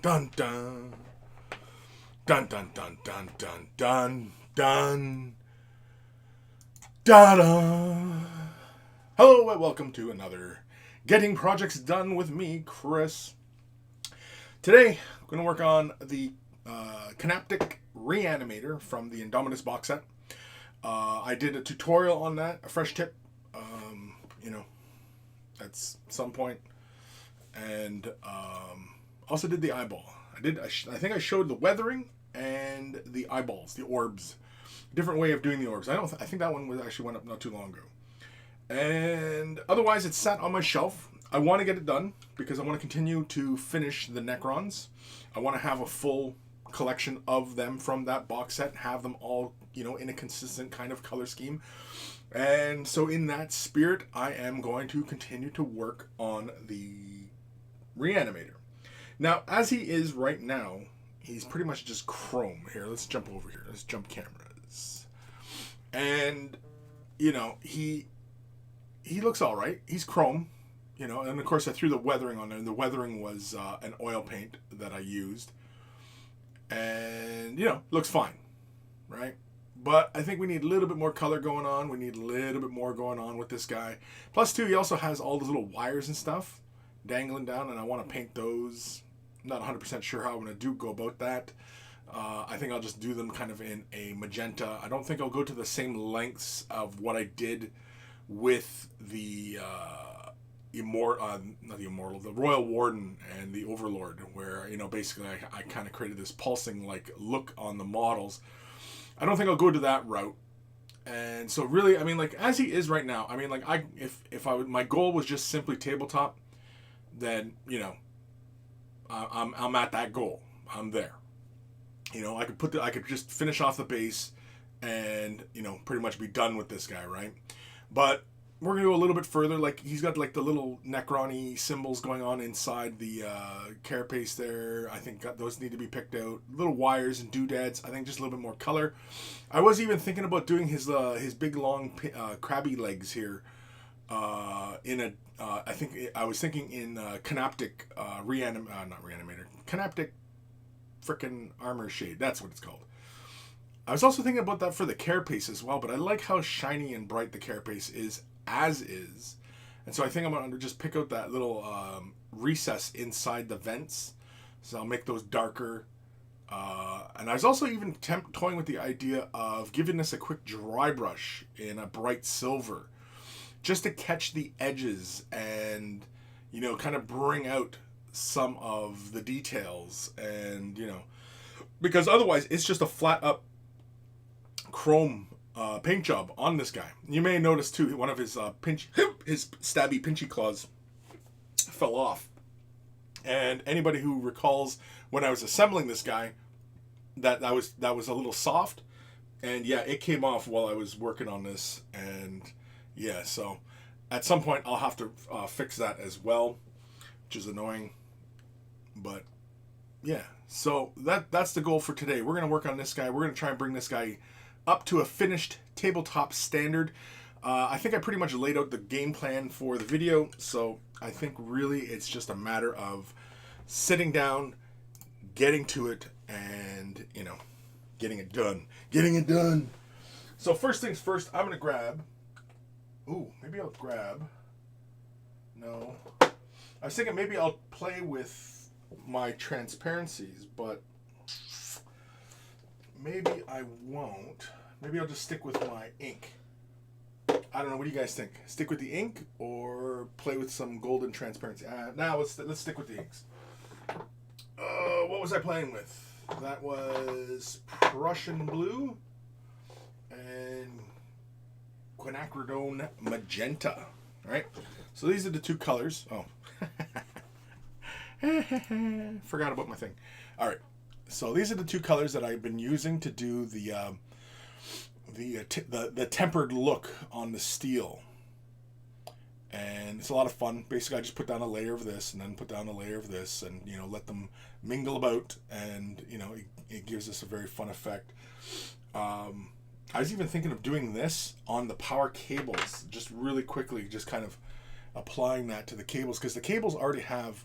dun dun. Dun dun dun dun dun dun dun. Da-da. Hello and welcome to another Getting Projects Done with me, Chris. Today, I'm going to work on the Canoptek Reanimator from the Indomitus box set. I did a tutorial on that, a fresh tip, at some point. And also did the eyeball. I think I showed the weathering and the eyeballs, the orbs. Different way of doing the orbs. I think that one actually went up not too long ago. And otherwise, it's sat on my shelf. I want to get it done because I want to continue to finish the Necrons. I want to have a full collection of them from that box set, have them all, in a consistent kind of color scheme. And so in that spirit, I am going to continue to work on the Reanimator. Now, as he is right now, he's pretty much just chrome. Here, let's jump over here. Let's jump cameras. And, he looks all right. He's chrome, and of course I threw the weathering on there. And the weathering was an oil paint that I used. And, looks fine, right? But I think we need a little bit more color going on. We need a little bit more going on with this guy. Plus, too, he also has all those little wires and stuff dangling down, and I want to paint those. Not 100% sure how I'm going to go about that. I think I'll just do them kind of in a magenta. I don't think I'll go to the same lengths of what I did with the the Royal Warden and the Overlord, where, basically I kind of created this pulsing like look on the models. I don't think I'll go to that route. And so really, as he is right now, my goal was just simply tabletop, then, I'm at that goal. I'm there. I could just finish off the base and, pretty much be done with this guy, right? But we're going to go a little bit further. Like, he's got, the little Necron-y symbols going on inside the carapace there. I think those need to be picked out. Little wires and doodads. I think just a little bit more color. I was even thinking about doing his big, long, crabby legs here. I think I was thinking in Canoptek Reanimator. Canoptek frickin' Armor Shade. That's what it's called. I was also thinking about that for the carapace as well, but I like how shiny and bright the carapace is as is. And so I think I'm going to just pick out that little recess inside the vents. So I'll make those darker. And I was also even toying with the idea of giving this a quick dry brush in a bright silver, just to catch the edges and, kind of bring out some of the details. And, because otherwise it's just a flat up chrome paint job on this guy. You may notice too, one of his his stabby pinchy claws fell off. And anybody who recalls when I was assembling this guy, that was a little soft. And yeah, it came off while I was working on this. And yeah, so at some point I'll have to fix that as well, which is annoying. But yeah, so that's the goal for today. We're going to work on this guy. We're going to try and bring this guy up to a finished tabletop standard. I think I pretty much laid out the game plan for the video, so I think really it's just a matter of sitting down, getting to it, and, getting it done. Getting it done. So first things first, I'm going to grab... maybe I'll grab... No. I was thinking maybe I'll play with my transparencies, but maybe I won't. Maybe I'll just stick with my ink. I don't know. What do you guys think? Stick with the ink or play with some golden transparency? Now let's stick with the inks. What was I playing with? That was Prussian blue and quinacridone magenta. All right. So these are the two colors. Oh. Forgot about my thing. All right. So these are the two colors that I've been using to do the tempered look on the steel. And it's a lot of fun. Basically, I just put down a layer of this and then put down a layer of this and, let them mingle about. And, it gives us a very fun effect. I was even thinking of doing this on the power cables, just really quickly, just kind of applying that to the cables. Because the cables already have,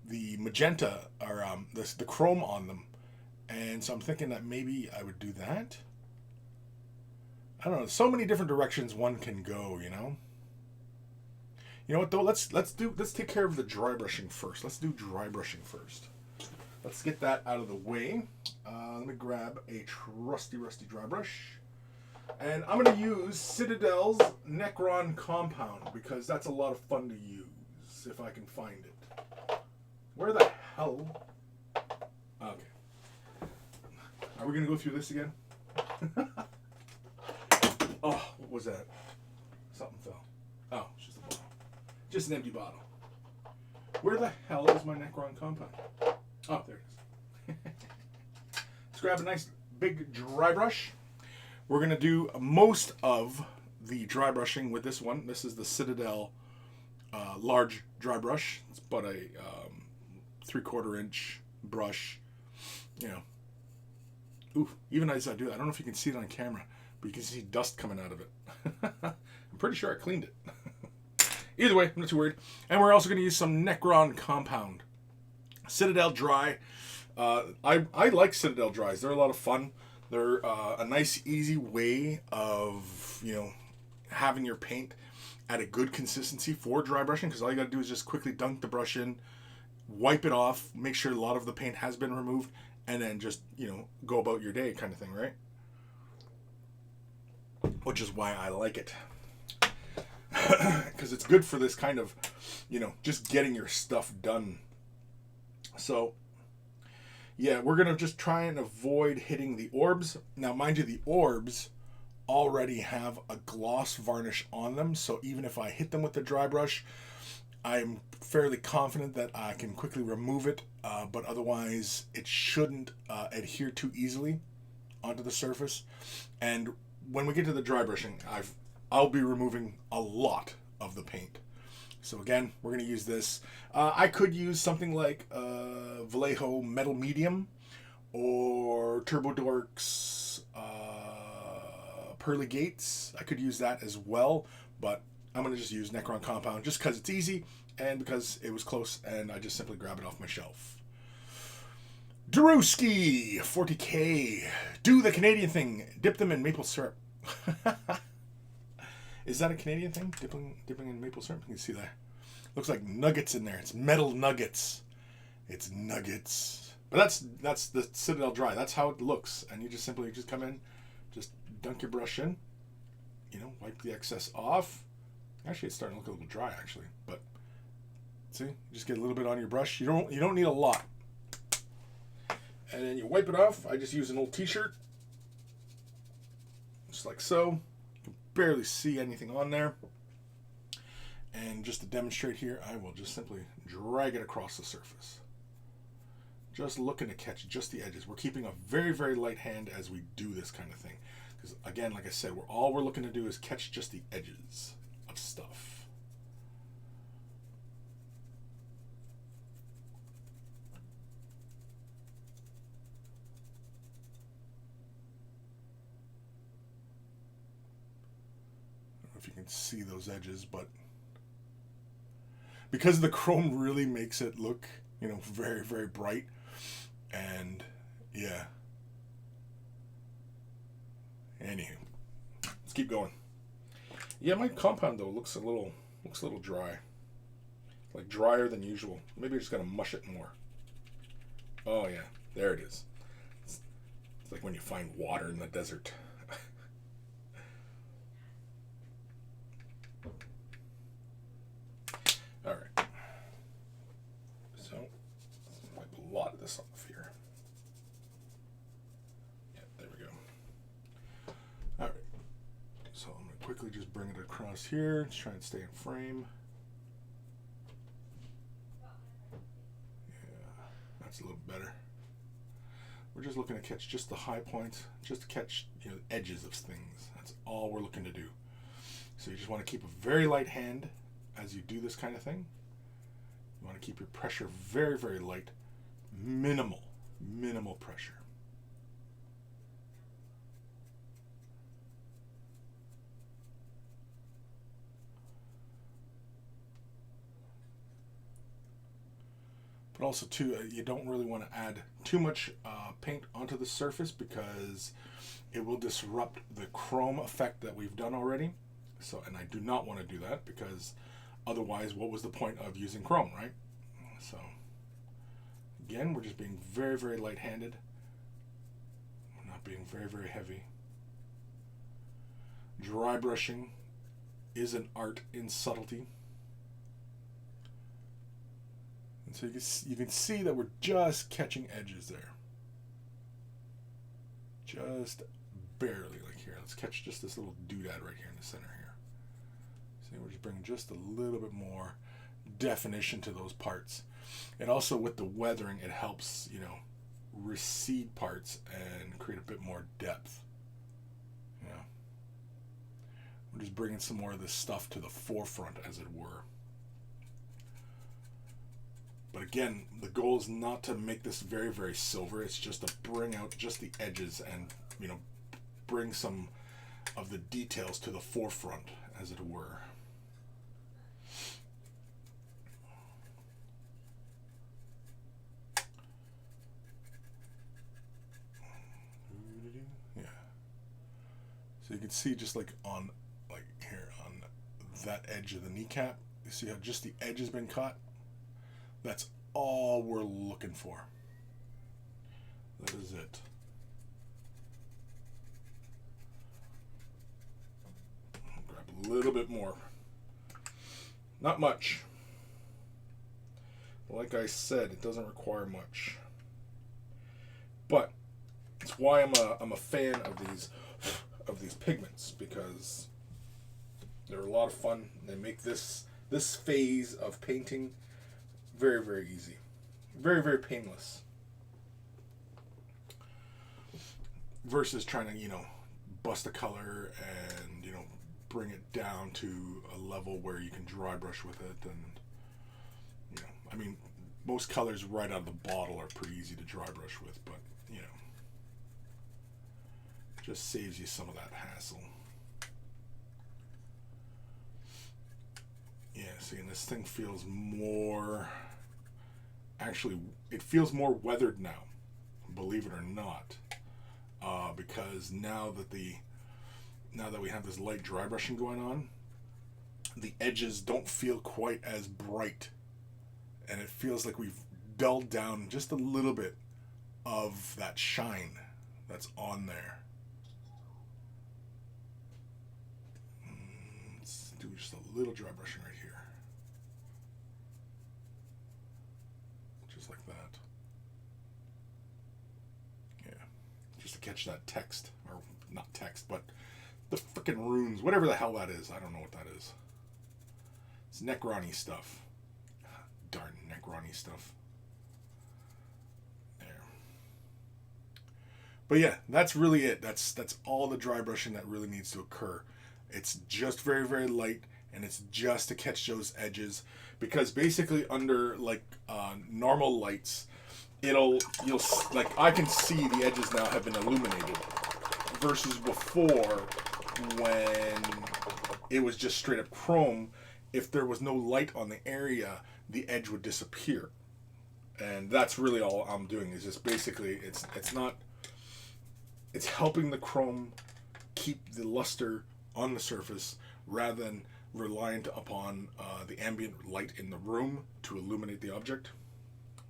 the magenta or the chrome on them, and so I'm thinking that maybe I would do that. I don't know. So many different directions one can go, you know. You know what though? Let's take care of the dry brushing first. Let's do dry brushing first. Let's get that out of the way. Let me grab a trusty dry brush. And I'm going to use Citadel's Necron Compound because that's a lot of fun to use if I can find it. Where the hell? Okay. Are we going to go through this again? Oh, what was that? Something fell. Oh, it's just a bottle. Just an empty bottle. Where the hell is my Necron Compound? Oh, there it is. Let's grab a nice big dry brush. We're going to do most of the dry brushing with this one. This is the Citadel large dry brush. It's about a 3/4 inch brush. You know. Ooh, even as I do that, I don't know if you can see it on camera, but you can see dust coming out of it. I'm pretty sure I cleaned it. Either way, I'm not too worried. And we're also going to use some Necron Compound. Citadel Dry. I like Citadel Dries. They're a lot of fun. They're a nice, easy way of, you know, having your paint at a good consistency for dry brushing, because all you got to do is just quickly dunk the brush in, wipe it off, make sure a lot of the paint has been removed, and then just, you know, go about your day kind of thing, right? Which is why I like it. Because it's good for this kind of, you know, just getting your stuff done. So, yeah, we're going to just try and avoid hitting the orbs. Now, mind you, the orbs already have a gloss varnish on them, so even if I hit them with the dry brush, I'm fairly confident that I can quickly remove it, but otherwise it shouldn't adhere too easily onto the surface. And when we get to the dry brushing, I'll be removing a lot of the paint. So again, we're going to use this. I could use something like Vallejo Metal Medium or Turbo Dorks Pearly Gates. I could use that as well, but I'm going to just use Necron Compound just because it's easy and because it was close and I just simply grab it off my shelf. Daruski 40K. Do the Canadian thing. Dip them in maple syrup. Is that a Canadian thing? Dipping in maple syrup? You can see that. Looks like nuggets in there. It's metal nuggets. It's nuggets. But that's the Citadel Dry. That's how it looks. And you just simply come in, just dunk your brush in, you know, wipe the excess off. Actually, it's starting to look a little dry, actually. But see, you just get a little bit on your brush. You don't need a lot. And then you wipe it off. I just use an old t-shirt, just like so. Barely see anything on there, and just to demonstrate here, I will just simply drag it across the surface, just looking to catch just the edges. We're keeping a very, very light hand as we do this kind of thing, because again, like I said, all we're looking to do is catch just the edges of stuff. If you can see those edges, but because the chrome really makes it look, you know, very, very bright, and yeah. Anywho, let's keep going. Yeah, my compound though looks a little dry, like drier than usual. Maybe I just gotta mush it more. Oh yeah, there it is. It's like when you find water in the desert. Alright, so let's wipe a lot of this off here. Yeah, there we go. Alright, so I'm going to quickly just bring it across here, just try and stay in frame. Yeah, that's a little better. We're just looking to catch just the high points, just to catch, you know, the edges of things. That's all we're looking to do. So you just want to keep a very light hand as you do this kind of thing. You want to keep your pressure very, very light. Minimal pressure. But also too, you don't really want to add too much paint onto the surface because it will disrupt the chrome effect that we've done already. So, and I do not want to do that because otherwise, what was the point of using chrome, right? So, again, we're just being very, very light-handed. We're not being very, very heavy. Dry brushing is an art in subtlety. And so you can see that we're just catching edges there. Just barely, like here. Let's catch just this little doodad right here in the center here. See, we're just bringing just a little bit more definition to those parts. And also with the weathering, it helps, you know, recede parts and create a bit more depth. You know, we're just bringing some more of this stuff to the forefront, as it were. But again, the goal is not to make this very, very silver. It's just to bring out just the edges and, you know, bring some of the details to the forefront, as it were. Yeah. So you can see just like on, like here, on that edge of the kneecap, you see how just the edge has been cut? That's all we're looking for. That is it. Grab a little bit more. Not much. Like I said, it doesn't require much. But it's why I'm a fan of these pigments, because they're a lot of fun. They make this phase of painting very, very easy. Very, very painless. Versus trying to, you know, bust a color and, you know, bring it down to a level where you can dry brush with it. And, you know, I mean, most colors right out of the bottle are pretty easy to dry brush with, but, you know, just saves you some of that hassle. Yeah, see, and this thing feels more... Actually, it feels more weathered now, believe it or not, because now that we have this light dry brushing going on, the edges don't feel quite as bright, and it feels like we've dulled down just a little bit of that shine that's on there. Let's do just a little dry brushing right here. Like that. Yeah. Just to catch that text. Or not text, but the frickin' runes. Whatever the hell that is. I don't know what that is. It's Necron-y stuff. Darn Necron-y stuff. There. But yeah, that's really it. That's all the dry brushing that really needs to occur. It's just very, very light, and it's just to catch those edges. Because basically under like normal lights, you'll like, I can see the edges now have been illuminated versus before when it was just straight up chrome. If there was no light on the area, the edge would disappear. And that's really all I'm doing, is just basically it's helping the chrome keep the luster on the surface rather than reliant upon the ambient light in the room to illuminate the object.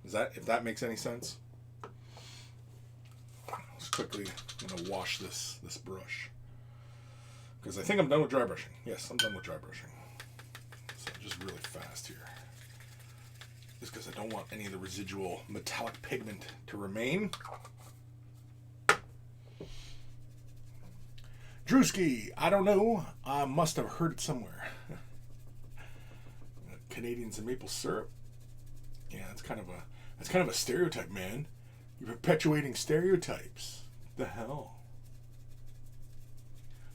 If that makes any sense? Let's quickly, wash this brush, because I think I'm done with dry brushing. Yes, I'm done with dry brushing. So just really fast here, just because I don't want any of the residual metallic pigment to remain. Drewski, I don't know. I must have heard it somewhere. Canadians and maple syrup. Yeah, that's kind of a stereotype, man. You're perpetuating stereotypes. The hell?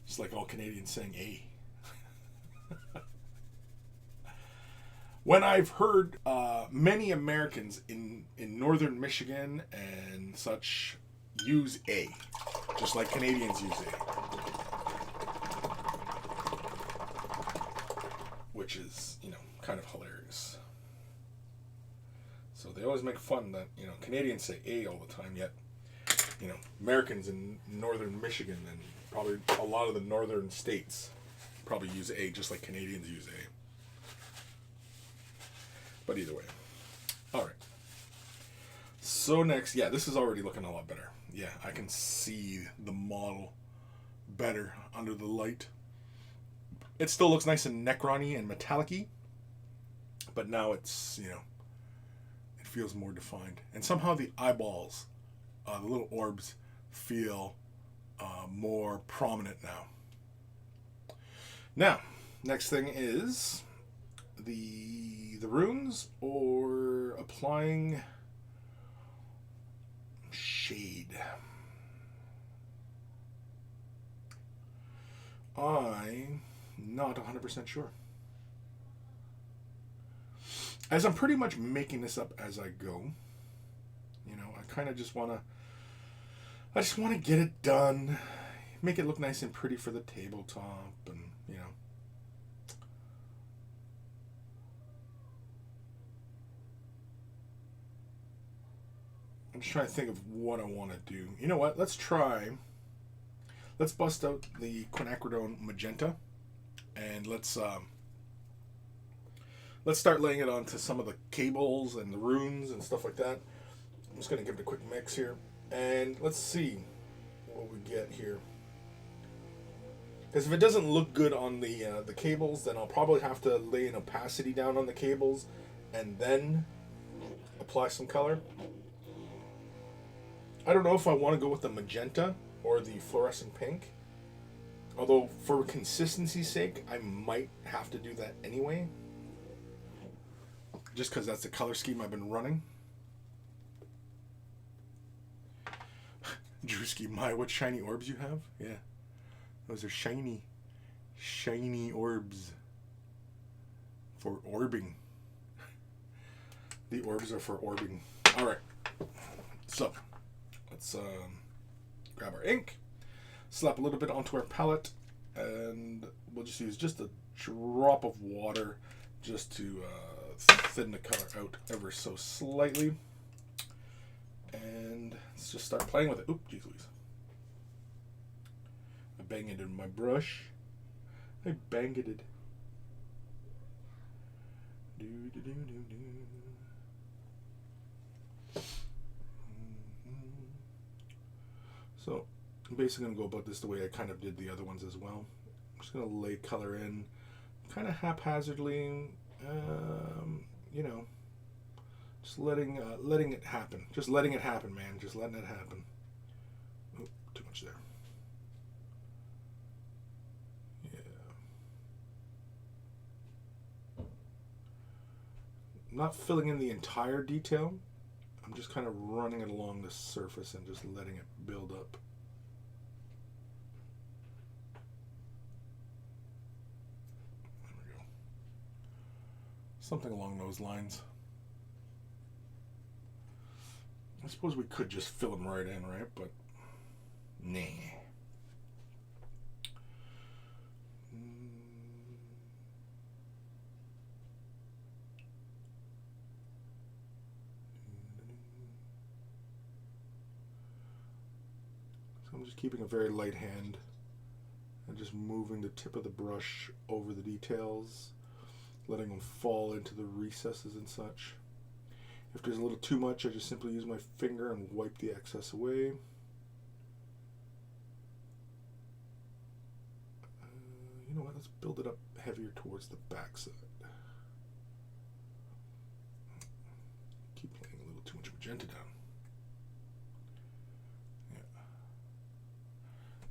Just like all Canadians saying "a." When I've heard many Americans in northern Michigan and such use "a," just like Canadians use "a," which is, kind of hilarious. So they always make fun that, you know, Canadians say A all the time, yet, you know, Americans in northern Michigan and probably a lot of the northern states probably use A just like Canadians use A. But either way. Alright. So next, yeah, this is already looking a lot better. Yeah, I can see the model better under the light. It still looks nice and Necron-y and metallic-y, but now it's, you know, it feels more defined. And somehow the eyeballs, the little orbs, feel more prominent now. Now, next thing is the runes or applying shade. I'm not 100% sure. As I'm pretty much making this up as I go, you know, I kind of just want to get it done, make it look nice and pretty for the tabletop, and, you know. I'm just trying to think of what I want to do. You know what? Let's bust out the quinacridone magenta, and let's start laying it onto some of the cables and the runes and stuff like that. I'm just going to give it a quick mix here, and let's see what we get here. Because if it doesn't look good on the cables, then I'll probably have to lay an opacity down on the cables and then apply some color. I don't know if I want to go with the magenta or the fluorescent pink. Although, for consistency's sake, I might have to do that anyway. Just because that's the color scheme I've been running. Drewski, what shiny orbs you have? Yeah. Those are shiny orbs. For orbing. The orbs are for orbing. Alright. So, let's grab our ink, slap a little bit onto our palette, and we'll just use just a drop of water just to thin the color out ever so slightly. And let's just start playing with it. Oop, geez Louise. I banged it in my brush. I banged it. So I'm basically going to go about this the way I kind of did the other ones as well. I'm just going to lay color in kind of haphazardly, you know, just letting it happen. Just letting it happen, man. Just letting it happen. Oop, too much there. Yeah. I'm not filling in the entire detail. I'm just kind of running it along the surface and just letting it build up. There we go. Something along those lines. I suppose we could just fill them right in, right? But, nah. I'm just keeping a very light hand and just moving the tip of the brush over the details, letting them fall into the recesses and such. If there's a little too much, I just simply use my finger and wipe the excess away. You know what, let's build it up heavier towards the back side. Keep laying a little too much magenta down.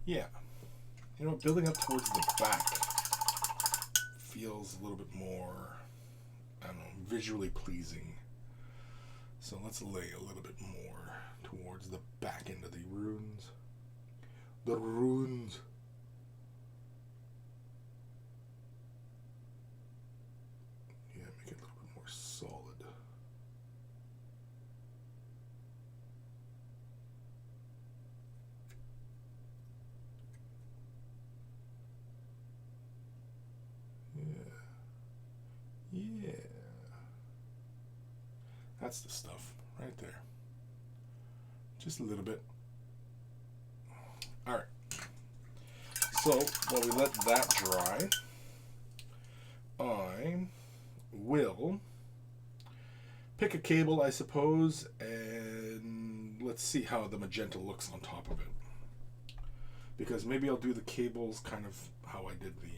Yeah, you know, building up towards the back feels a little bit more, I don't know, visually pleasing. So let's lay a little bit more towards the back end of the runes. The runes. Yeah, make it a little bit more solid. That's the stuff right there. Just a little bit. All right. So while we let that dry, I will pick a cable, I suppose, and let's see how the magenta looks on top of it. Because maybe I'll do the cables kind of how I did the,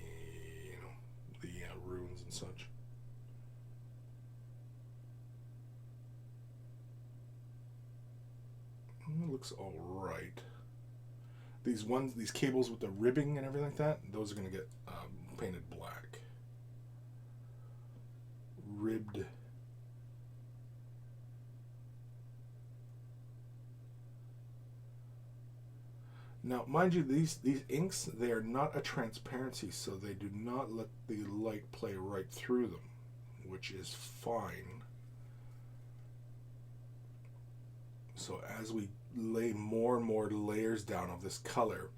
runes and such. It looks all right. These cables with the ribbing and everything like that, those are going to get painted black. Ribbed. Now, mind you, these inks, they are not a transparency, so they do not let the light play right through them, which is fine. So as we lay more and more layers down of this color,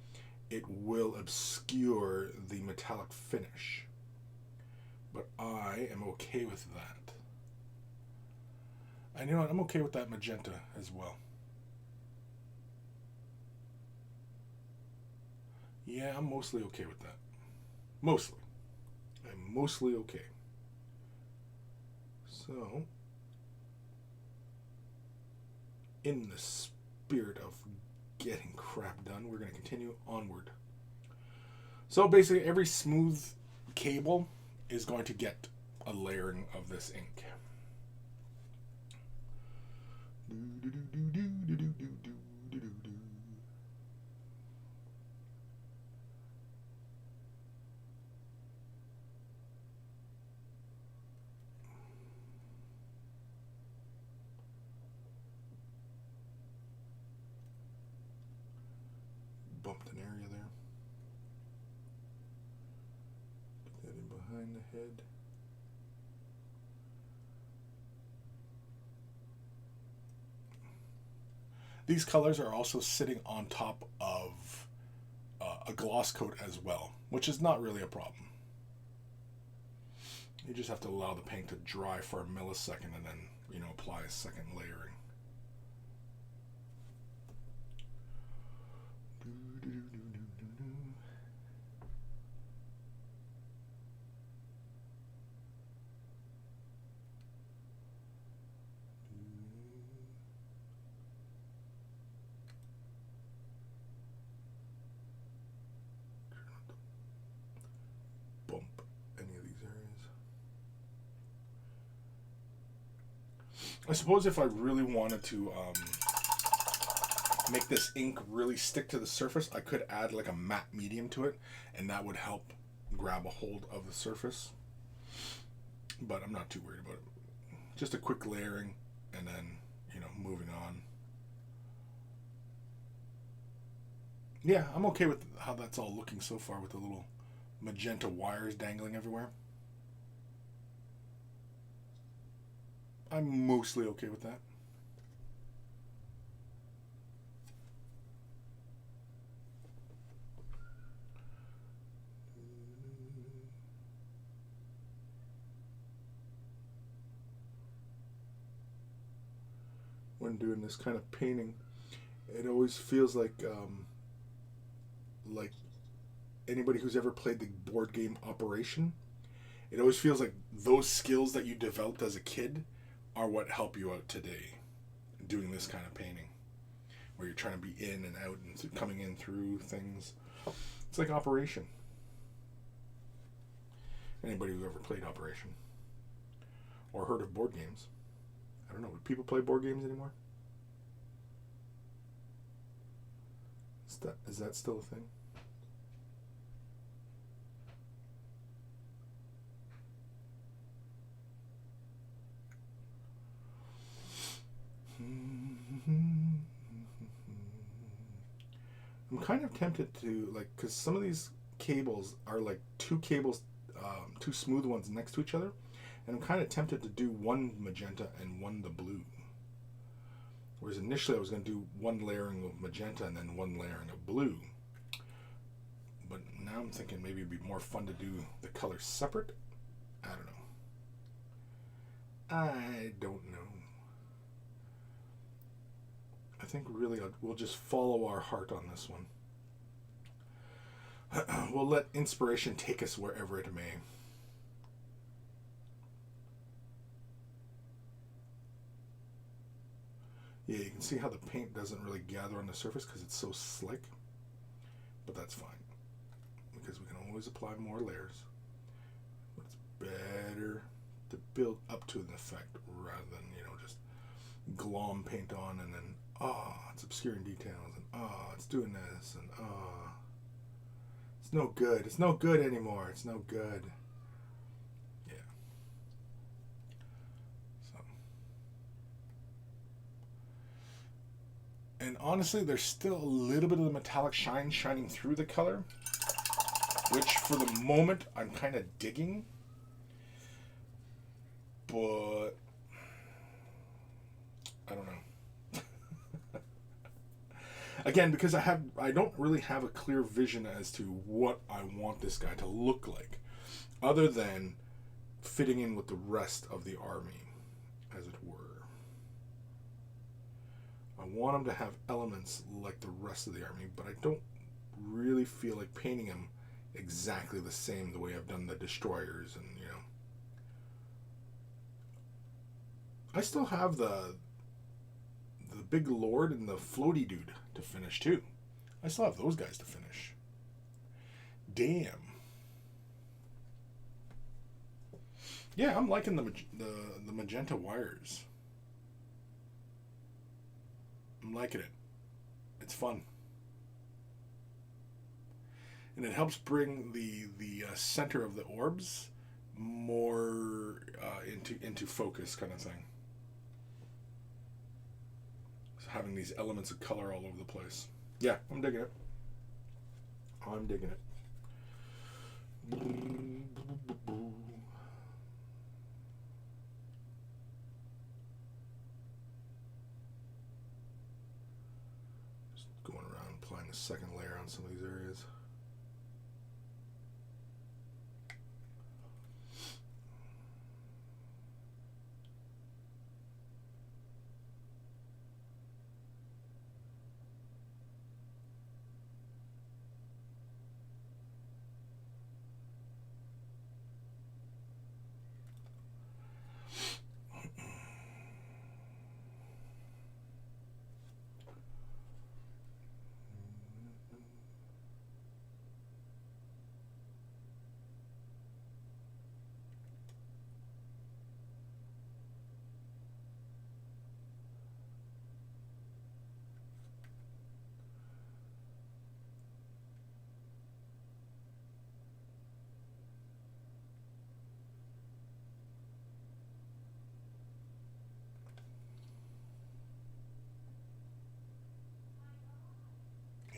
it will obscure the metallic finish. But I am okay with that. And you know what? I'm okay with that magenta as well. Yeah, I'm mostly okay with that. Mostly. I'm mostly okay. So, in the spirit of getting crap done, we're going to continue onward. So basically every smooth cable is going to get a layering of this ink. Bumped an area there. Put that in behind the head. These colors are also sitting on top of a gloss coat as well, which is not really a problem. You just have to allow the paint to dry for a millisecond and then, apply a second layering. Bump any of these areas. I suppose if I really wanted to make this ink really stick to the surface, I could add like a matte medium to it, and that would help grab a hold of the surface. But I'm not too worried about it. Just a quick layering, and then, moving on. Yeah, I'm okay with how that's all looking so far with the little magenta wires dangling everywhere. I'm mostly okay with that. When doing this kind of painting, it always feels like anybody who's ever played the board game Operation, it always feels like those skills that you developed as a kid are what help you out today doing this kind of painting, where you're trying to be in and out and coming in through things. It's like Operation. Anybody who ever played Operation or heard of board games. I don't know, do people play board games anymore? Is that still a thing? I'm kind of tempted to, because some of these cables are like two cables, two smooth ones next to each other, and I'm kind of tempted to do one magenta and one the blue. Whereas initially I was going to do one layering of magenta and then one layering of blue. But now I'm thinking maybe it'd be more fun to do the colors separate. I don't know. think really we'll just follow our heart on this one. We'll let inspiration take us wherever it may. Yeah, you can see how the paint doesn't really gather on the surface because it's so slick. But that's fine, because we can always apply more layers. But it's better to build up to an effect rather than, just glom paint on and then, it's obscuring details, and it's doing this, and it's no good. It's no good anymore. It's no good. Yeah. So. And honestly, there's still a little bit of the metallic shine shining through the color, which for the moment I'm kind of digging. But I don't know. Again, because I don't really have a clear vision as to what I want this guy to look like, other than fitting in with the rest of the army, as it were. I want him to have elements like the rest of the army, but I don't really feel like painting him exactly the same the way I've done the destroyers, and I still have the big lord and the floaty dude to finish too. I still have those guys to finish. Damn. Yeah, I'm liking the magenta wires. I'm liking it. It's fun. And it helps bring the center of the orbs more into focus, kind of thing. So having these elements of color all over the place. Yeah, I'm digging it. I'm digging it. Just going around applying a second layer on some of these areas.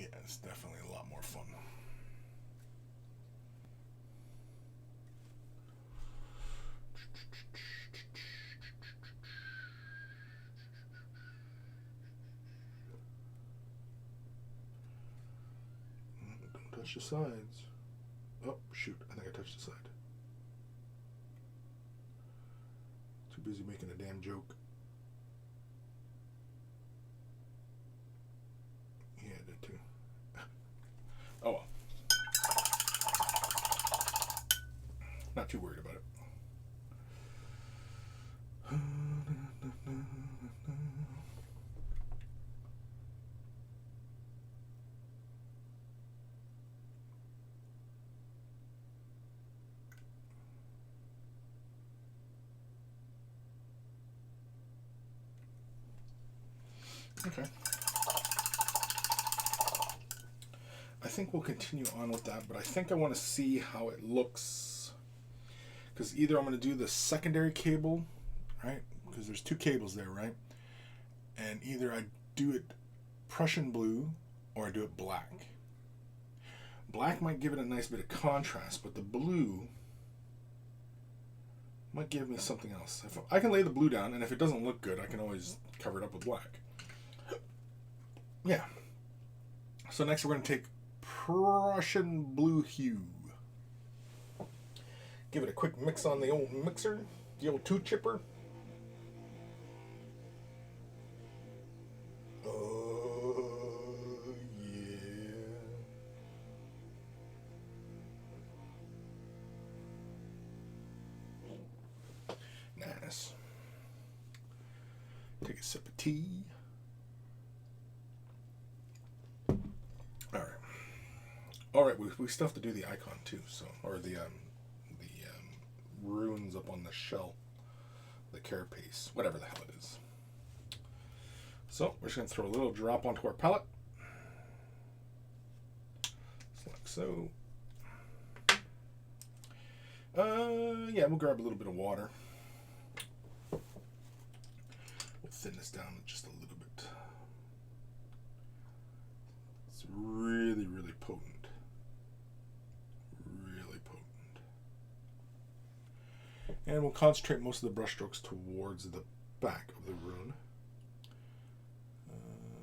Yeah, it's definitely a lot more fun. Don't touch the sides. Oh, shoot. I think I touched the side. Too busy making a damn joke. Yeah, I did too. Oh well. Not too worried about it. Okay. I think we'll continue on with that, but I think I want to see how it looks. Because either I'm going to do the secondary cable, right? Because there's two cables there, right? And either I do it Prussian blue or I do it black. Black might give it a nice bit of contrast, but the blue might give me something else. If I can lay the blue down, and if it doesn't look good, I can always cover it up with black. Yeah. So next we're going to take Prussian blue hue. Give it a quick mix on the old mixer, the old two chipper. Oh. Sip of tea. All right. We still have to do the icon too. So, or the runes up on the shell, the carapace, whatever the hell it is. So we're just gonna throw a little drop onto our palette, just like so. Yeah, we'll grab a little bit of water. We'll thin this down just a little bit. It's really, really potent. Really potent. And we'll concentrate most of the brush strokes towards the back of the rune.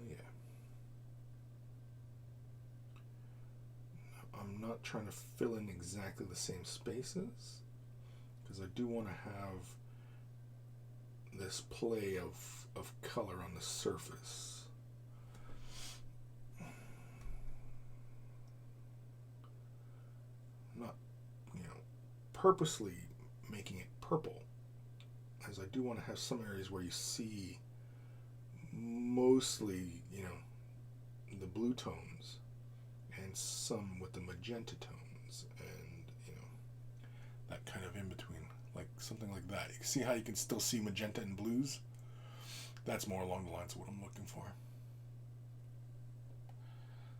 Yeah. I'm not trying to fill in exactly the same spaces, because I do want to have this play of color on the surface. Not, purposely making it purple, as I do want to have some areas where you see mostly, the blue tones, and some with the magenta tones, and that kind of in between, like something like that. You can see how you can still see magenta and blues. That's more along the lines of what I'm looking for.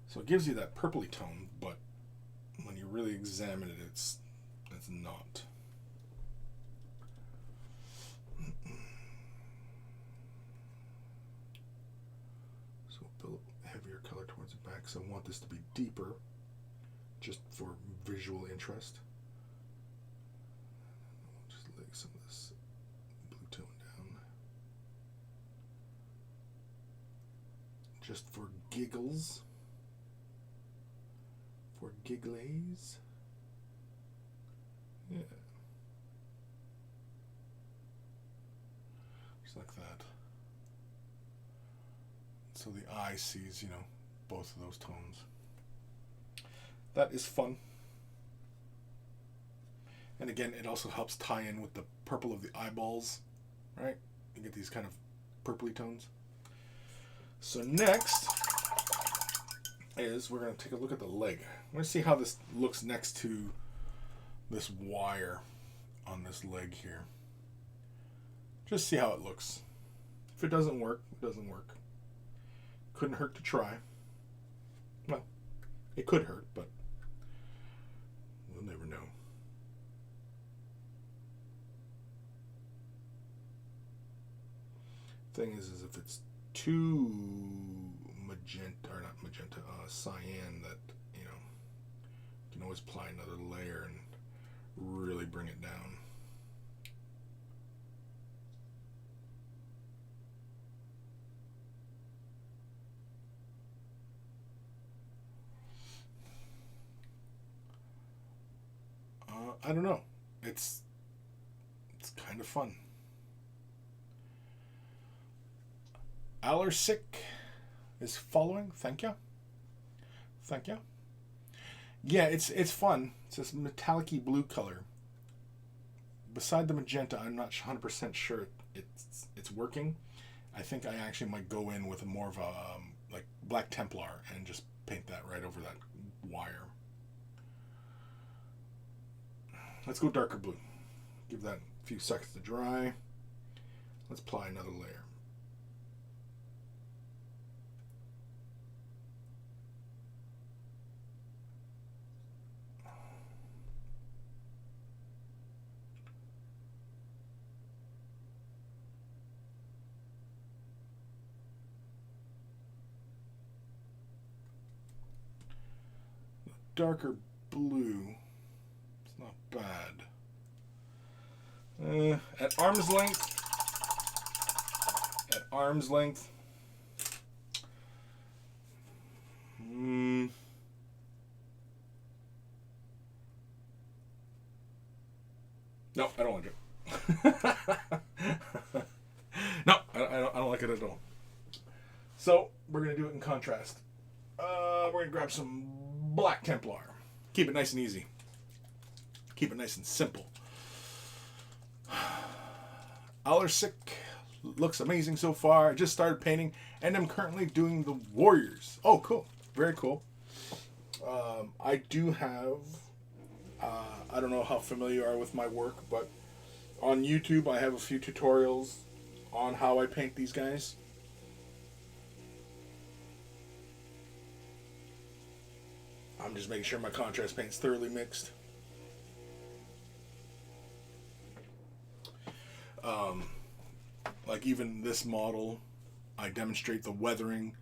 So it gives you that purpley tone, but when you really examine it, it's not. So we'll build heavier color towards the back, so I want this to be deeper, just for visual interest. We'll just lay some of this blue tone down, just for giggles, for giggles. Yeah, just like that. So the eye sees, both of those tones. That is fun. And again, it also helps tie in with the purple of the eyeballs, right? You get these kind of purpley tones. So next is we're going to take a look at the leg. We're going to see how this looks next to this wire on this leg here. Just see how it looks. If it doesn't work, it doesn't work. Couldn't hurt to try. Well, it could hurt, but we'll never know. Thing is if it's too magenta, or not magenta, cyan, that, you can always apply another layer and really bring it down. I don't know. It's kind of fun. Alersic is following. Thank you. Thank you. Yeah, it's fun. It's this metallic-y blue color. Beside the magenta, I'm not 100% sure it's working. I think I actually might go in with more of a like Black Templar and just paint that right over that wire. Let's go darker blue. Give that a few seconds to dry. Let's apply another layer. Darker blue, it's not bad. At arm's length, no, I don't like it. No, I don't like it at all. So we're gonna do it in contrast. We're gonna grab some Black Templar. Keep it nice and easy. Keep it nice and simple. Alersic Looks amazing so far. I just started painting, and I'm currently doing the Warriors. Oh, cool. Very cool. I do have, I don't know how familiar you are with my work, but on YouTube I have a few tutorials on how I paint these guys. I'm just making sure my contrast paint's thoroughly mixed. Like even this model, I demonstrate the weathering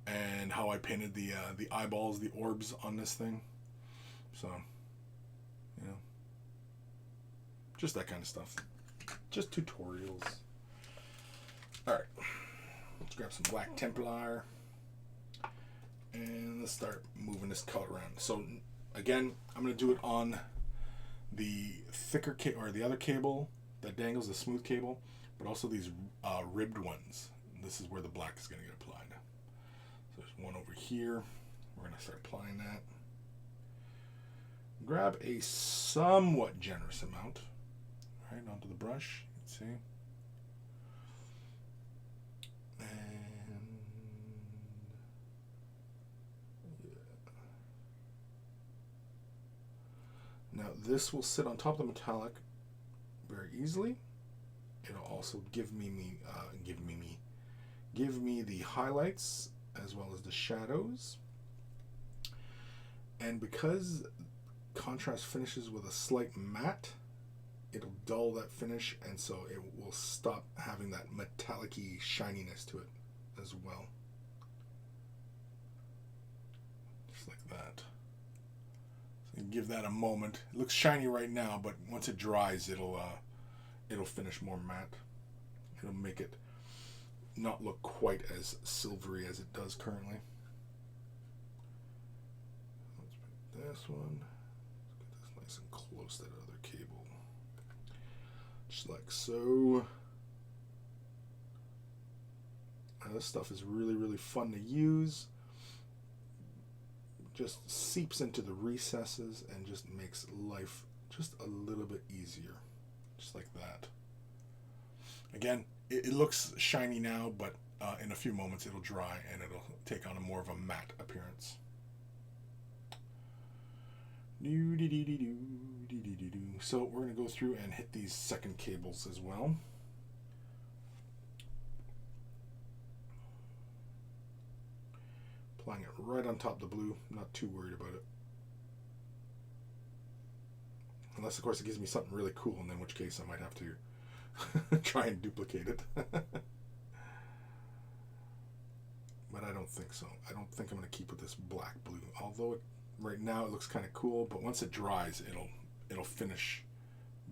and how I painted the eyeballs, the orbs on this thing. So, you know, just that kind of stuff. Just tutorials. All right, let's grab some Black Templar and let's start moving this color around. So again, I'm going to do it on the thicker or the other cable that dangles, the smooth cable, but also these ribbed ones. This is where the black is going to get applied. So there's one over here. We're going to start applying that. Grab a somewhat generous amount, right, onto the brush. Let's see. And yeah. Now this will sit on top of the metallic very easily. It'll also give me the highlights as well as the shadows. And because contrast finishes with a slight matte, it'll dull that finish, and so it will stop having that metallic-y shininess to it as well. Just like that. So you give that a moment. It looks shiny right now, but once it dries, it'll finish more matte. It'll make it not look quite as silvery as it does currently. Let's put this one. Let's get this nice and close to that other cable. Just like so. Now this stuff is really, really fun to use. Just seeps into the recesses and just makes life just a little bit easier. Just like that. Again, it looks shiny now, but in a few moments it'll dry and it'll take on a more of a matte appearance. So we're going to go through and hit these second cables as well. Applying it right on top of the blue. I'm not too worried about it. Unless, of course, it gives me something really cool, and in which case I might have to try and duplicate it. But I don't think so. I don't think I'm going to keep with this black blue. Although right now it looks kind of cool, but once it dries, it'll finish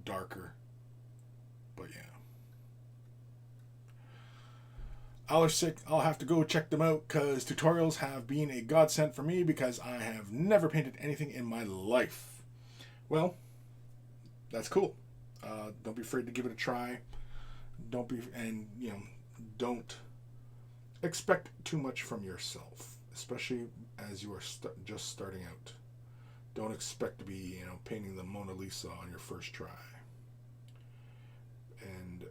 darker. But yeah. All are sick. I'll have to go check them out because tutorials have been a godsend for me because I have never painted anything in my life. Well, that's cool. Don't be afraid to give it a try. Don't expect too much from yourself, especially as you are just starting out. Don't expect to be, painting the Mona Lisa on your first try. And,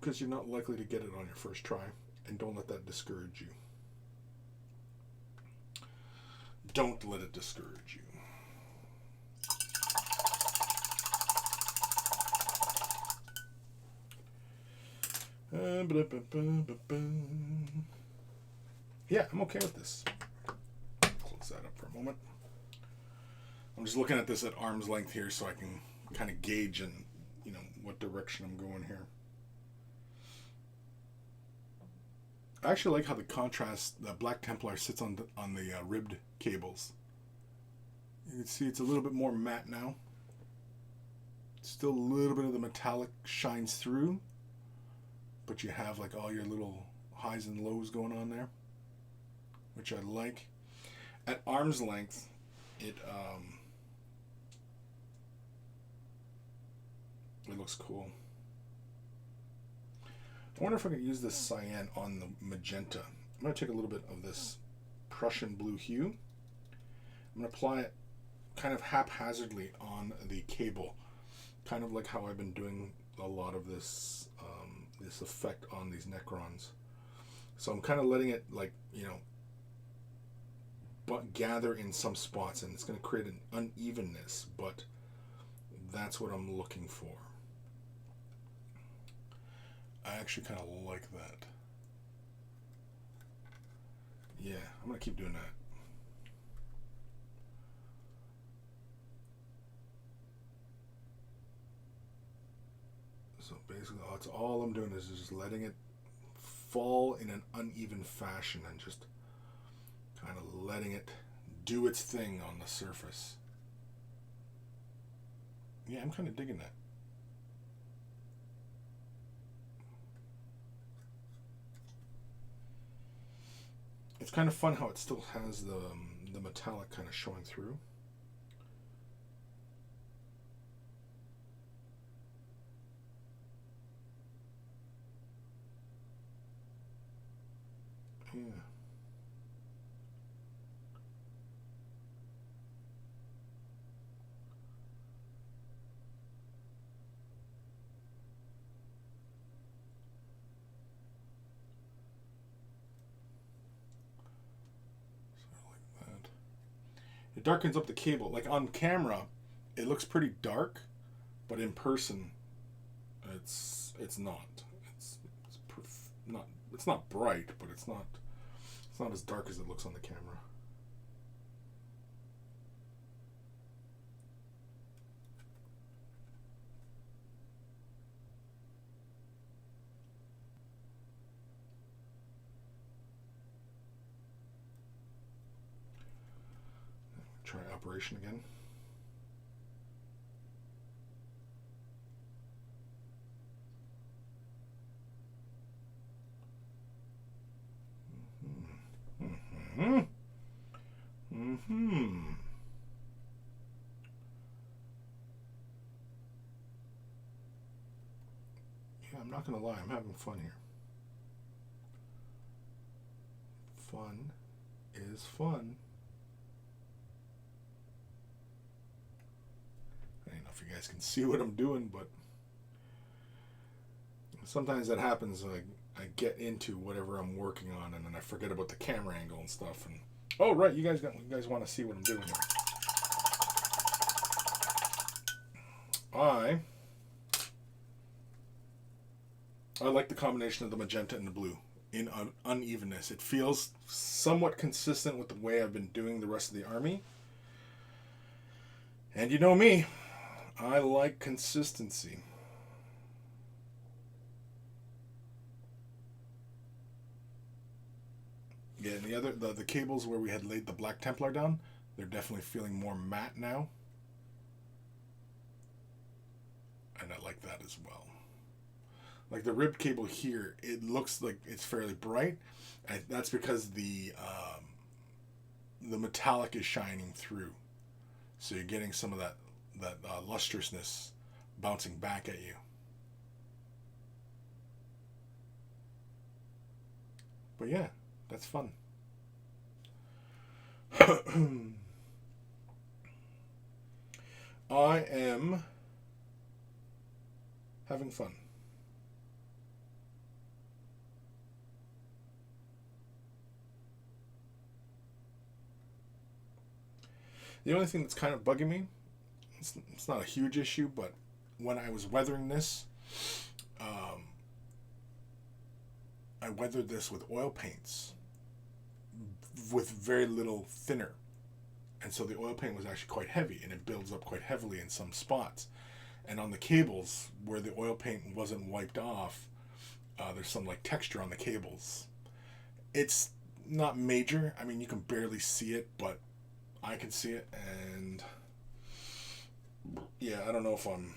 because you're not likely to get it on your first try, and don't let that discourage you. Don't let it discourage you. Yeah, I'm okay with this. Close that up for a moment. I'm just looking at this at arm's length here so I can kind of gauge and what direction I'm going here. I actually like how the contrast, the Black Templar sits on the ribbed cables. You can see it's a little bit more matte now. Still a little bit of the metallic shines through, but you have like all your little highs and lows going on there, which I like. At arm's length, it looks cool. I wonder if I could use this cyan on the magenta. I'm going to take a little bit of this Prussian blue hue. I'm going to apply it kind of haphazardly on the cable kind of like how I've been doing a lot of this this effect on these Necrons. So I'm kind of letting it, like, you know, but gather in some spots, and it's going to create an unevenness, but that's what I'm looking for. I actually kind of like that. Yeah, I'm going to keep doing that. So basically, that's all I'm doing is just letting it fall in an uneven fashion and just kind of letting it do its thing on the surface. Yeah, I'm kind of digging that. It's kind of fun how it still has the metallic kind of showing through. Yeah. It darkens up the cable. Like on camera, it looks pretty dark, but in person, it's not. It's not bright, but it's not as dark as it looks on the camera. Try operation again. Yeah, I'm not gonna lie, I'm having fun here. Fun is fun. I don't know if you guys can see what I'm doing, but sometimes that happens. I get into whatever I'm working on, and then I forget about the camera angle and stuff. And oh, right, you guys want to see what I'm doing here. I like the combination of the magenta and the blue in unevenness. It feels somewhat consistent with the way I've been doing the rest of the army. And you know me, I like consistency. Yeah, and the cables where we had laid the Black Templar down, they're definitely feeling more matte now. And I like that as well. Like the ribbed cable here, it looks like it's fairly bright. And that's because the metallic is shining through. So you're getting some of that lustrousness bouncing back at you. But yeah, that's fun. I am having fun. The only thing that's kind of bugging me, it's not a huge issue, but when I was weathering this, I weathered this with oil paints with very little thinner. And so the oil paint was actually quite heavy, and it builds up quite heavily in some spots. And on the cables, where the oil paint wasn't wiped off, there's some like texture on the cables. It's not major. I mean, you can barely see it, but I can see it, and yeah, I don't know if I'm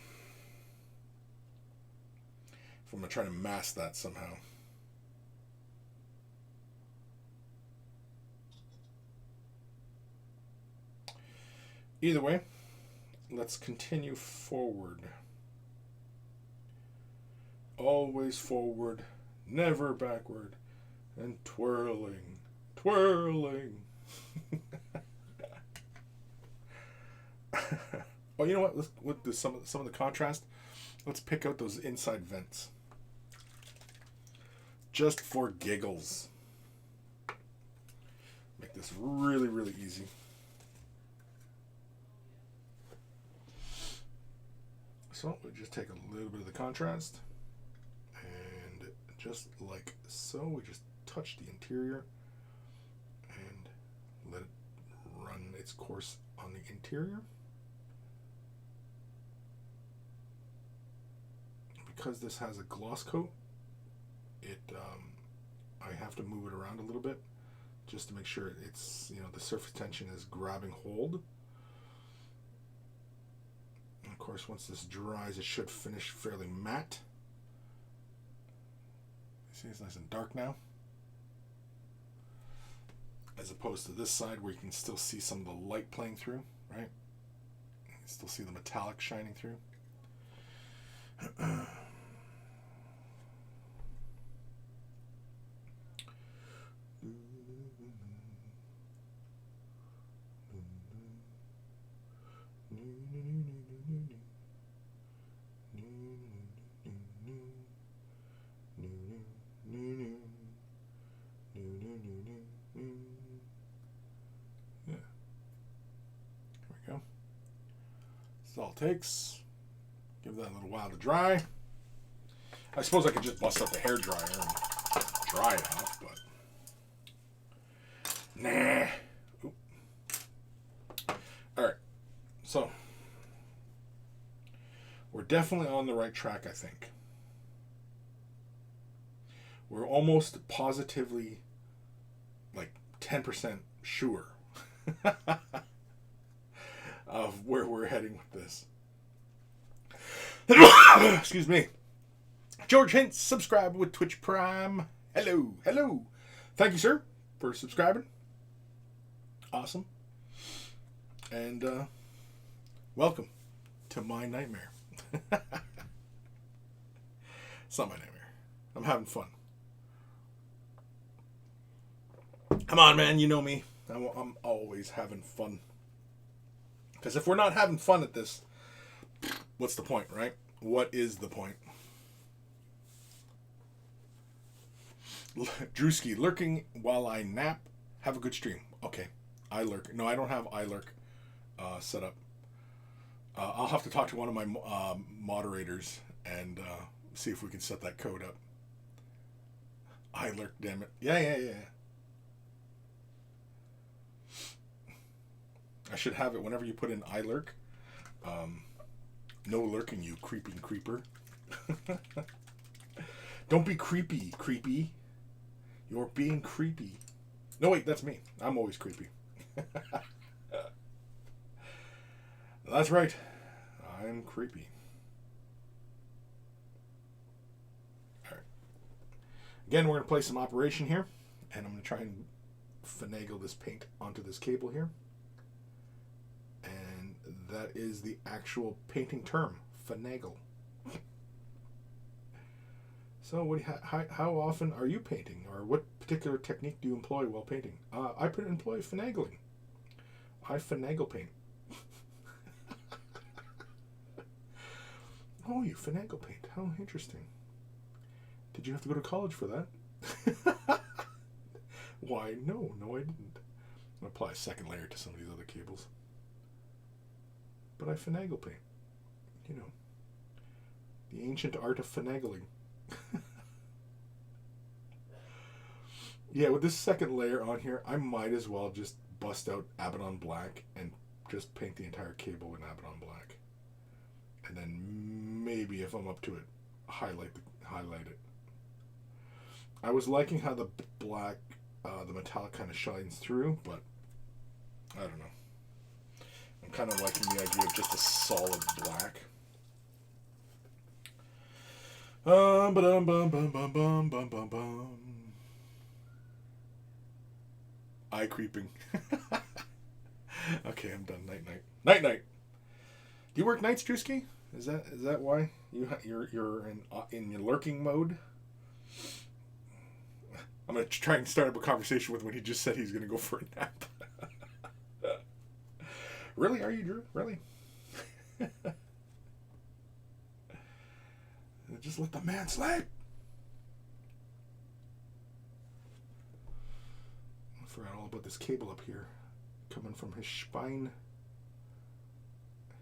gonna try to mask that somehow. Either way, let's continue forward. Always forward, never backward, and twirling, twirling. Oh, you know what? With some of the contrast, let's pick out those inside vents. Just for giggles. Make this really, really easy. So we just take a little bit of the contrast, and just like so, we just touch the interior and let it run its course on the interior. Because this has a gloss coat, I have to move it around a little bit just to make sure it's, the surface tension is grabbing hold. And of course, once this dries, it should finish fairly matte. You see, it's nice and dark now, as opposed to this side where you can still see some of the light playing through, right? You can still see the metallic shining through. That's all it takes. Give that a little while to dry. I suppose I could just bust out the hair dryer and dry it off, but nah. Oop. All right, so we're definitely on the right track, I think. We're almost positively like 10% sure of where we're heading with this. Excuse me. George Hintz, subscribe with Twitch Prime. Hello, hello. Thank you, sir, for subscribing. Awesome. And welcome to my nightmare. It's not my nightmare. I'm having fun. Come on, man. You know me. I'm always having fun. Because if we're not having fun at this, what's the point, right? What is the point? Drewski, lurking while I nap. Have a good stream. Okay. I lurk. No, I don't have I lurk set up. I'll have to talk to one of my moderators and see if we can set that code up. I lurk, damn it. Yeah. I should have it whenever you put in I lurk. No lurking, you creeping creeper. Don't be creepy. You're being creepy. No, wait, that's me. I'm always creepy. That's right. I'm creepy. All right. Again, we're going to play some Operation here. And I'm going to try and finagle this paint onto this cable here. And that is the actual painting term. Finagle. So, how often are you painting, or what particular technique do you employ while painting? I employ finagling. I finagle paint. Oh, you finagle paint. How interesting. Did you have to go to college for that? Why, no, I didn't. I'm going to apply a second layer to some of these other cables. But I finagle paint. You know, the ancient art of finagling. Yeah, with this second layer on here, I might as well just bust out Abaddon Black and just paint the entire cable with Abaddon Black. And then maybe, if I'm up to it, highlight it. I was liking how the black, the metallic kind of shines through, but I don't know. I'm kind of liking the idea of just a solid black. Eye creeping. Okay, I'm done. Night. Do you work nights, Drewski? Is that why you're in your lurking mode? I'm gonna try and start up a conversation with when he just said he's gonna go for a nap. Really? Are you, Drew? Really? Just let the man sleep. I forgot all about this cable up here. Coming from his spine.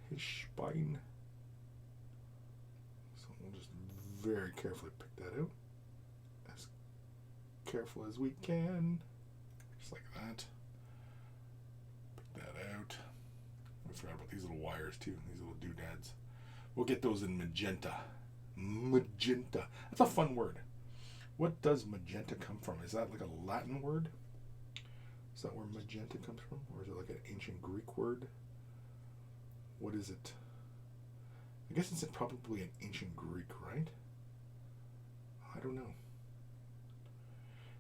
His spine. So we'll just very carefully pick that out. As careful as we can. Just like that. Pick that out. I forgot about these little wires too. These little doodads. We'll get those in magenta. Magenta. That's a fun word. What does magenta come from? Is that like a Latin word? Is that where magenta comes from? Or is it like an ancient Greek word? What is it? I guess it's probably an ancient Greek, right? I don't know.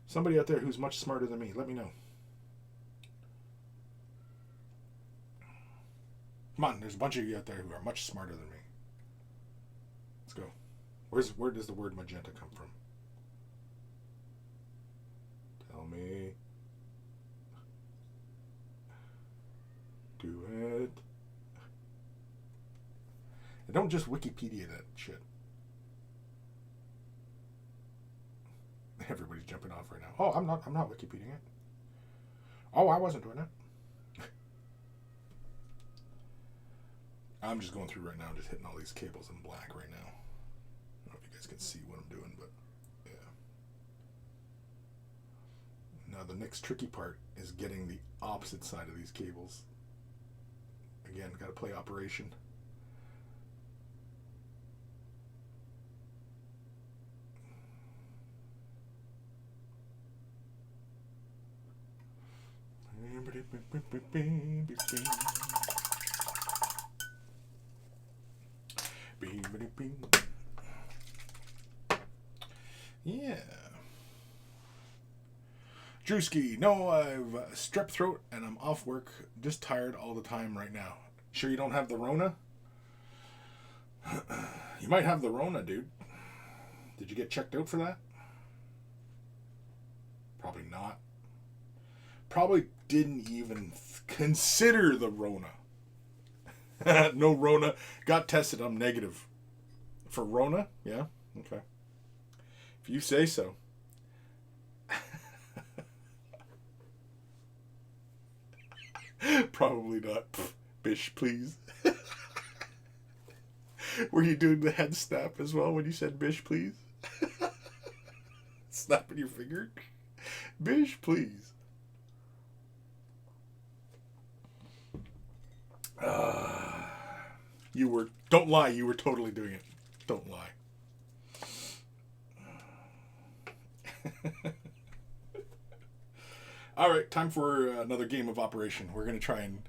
Somebody out there who's much smarter than me, let me know. Come on, there's a bunch of you out there who are much smarter than me. Let's go. Where does the word magenta come from? Tell me. Do it. And don't just Wikipedia that shit. Everybody's jumping off right now. Oh, I'm not Wikipediaing it. Oh, I wasn't doing it. I'm just going through right now, just hitting all these cables in black right now. I don't know if you guys can see what I'm doing, but yeah. Now the next tricky part is getting the opposite side of these cables. Again, got to play operation. Yeah. Drewski, no, I've strep throat and I'm off work, just tired all the time right now. Sure you don't have the Rona? You might have the Rona, dude. Did you get checked out for that? Probably not. Probably didn't even consider the Rona. No Rona. Got tested. I'm negative. For Rona? Yeah? Okay. If you say so. Probably not. Pfft, bish, please. Were you doing the head snap as well when you said bish, please? Snapping your finger? Bish, please. You were, don't lie, you were totally doing it. Don't lie. All right, time for another game of Operation. We're going to try and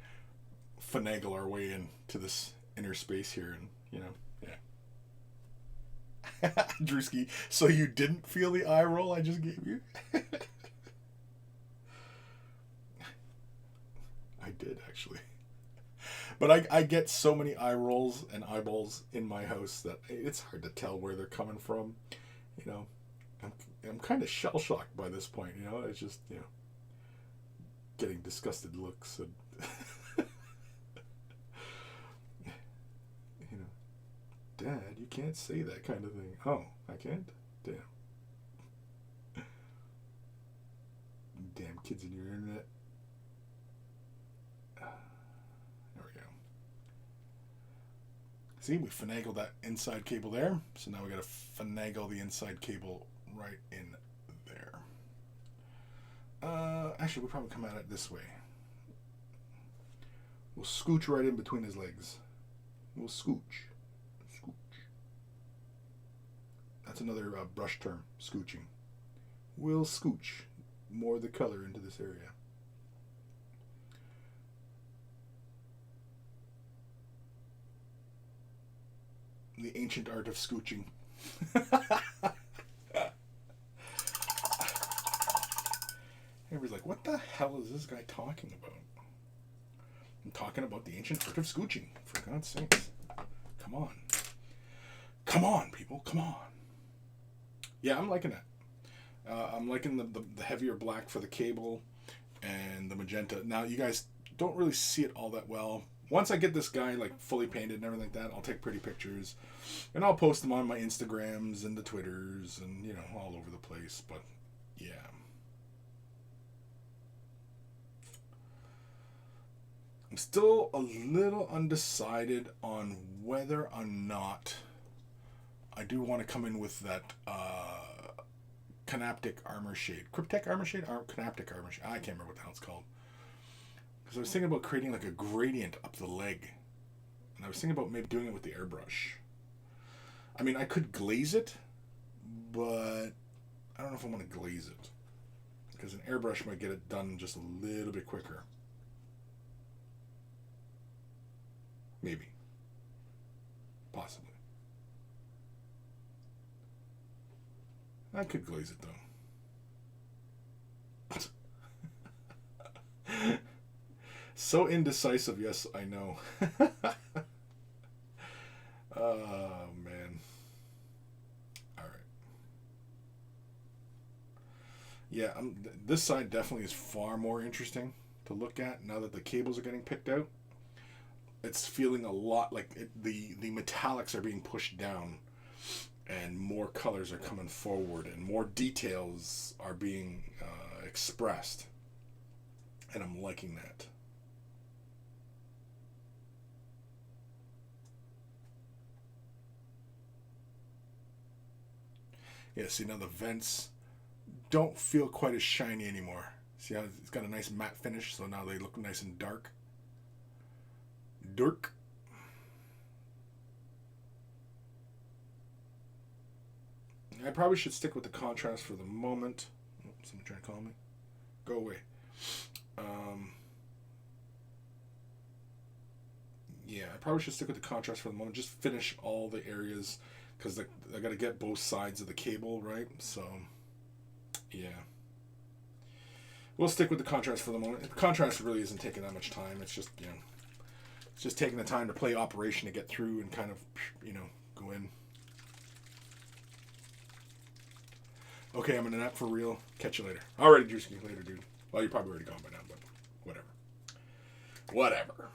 finagle our way into this inner space here, and, you know, yeah. Drewski, so you didn't feel the eye roll I just gave you? I did, actually. But I get so many eye rolls and eyeballs in my house that it's hard to tell where they're coming from. You know, I'm kind of shell-shocked by this point, you know. It's just, you know, getting disgusted looks and you know, Dad, you can't say that kind of thing. Oh, I can't? Damn. Damn kids in your internet. There we go. See, we finagled that inside cable there. So now we got to finagle the inside cable right in there. Actually, we'll probably come at it this way. We'll scooch right in between his legs. We'll scooch. Scooch. That's another brush term, scooching. We'll scooch more of the color into this area. The ancient art of scooching. Everybody's like, what the hell is this guy talking about? I'm talking about the ancient art of scooching, for God's sakes. Come on. Come on, people, come on. Yeah, I'm liking it. I'm liking the heavier black for the cable and the magenta. Now, you guys don't really see it all that well. once I get this guy like fully painted and everything like that, I'll take pretty pictures, and I'll post them on my Instagrams and the Twitters and all over the place. But yeah, I'm still a little undecided on whether or not I do want to come in with that Canoptek armor shade. Cryptek armor shade? Canoptek armor shade. I can't remember what the hell it's called. Because I was thinking about creating like a gradient up the leg. And I was thinking about maybe doing it with the airbrush. I mean, I could glaze it, but I don't know if I want to glaze it. Because an airbrush might get it done just a little bit quicker. Maybe. Possibly. I could glaze it though. So indecisive, yes, I know. Oh, man. Alright. Yeah, this side definitely is far more interesting to look at now that the cables are getting picked out. It's feeling a lot like the metallics are being pushed down, and more colors are coming forward, and more details are being expressed. And I'm liking that. Yeah, see, now the vents don't feel quite as shiny anymore. See how it's got a nice matte finish, so now they look nice and dark. Dirk. I probably should stick with the contrast for the moment. Oh, somebody trying to call me. Go away. Yeah, I probably should stick with the contrast for the moment. Just finish all the areas, because I got to get both sides of the cable right. So, yeah. We'll stick with the contrast for the moment. The contrast really isn't taking that much time. It's just, it's just taking the time to play Operation to get through and kind of, go in. Okay, I'm in a nap for real. Catch you later. Alrighty, Drewski, later, dude. Well, you're probably already gone by now, but whatever. Whatever.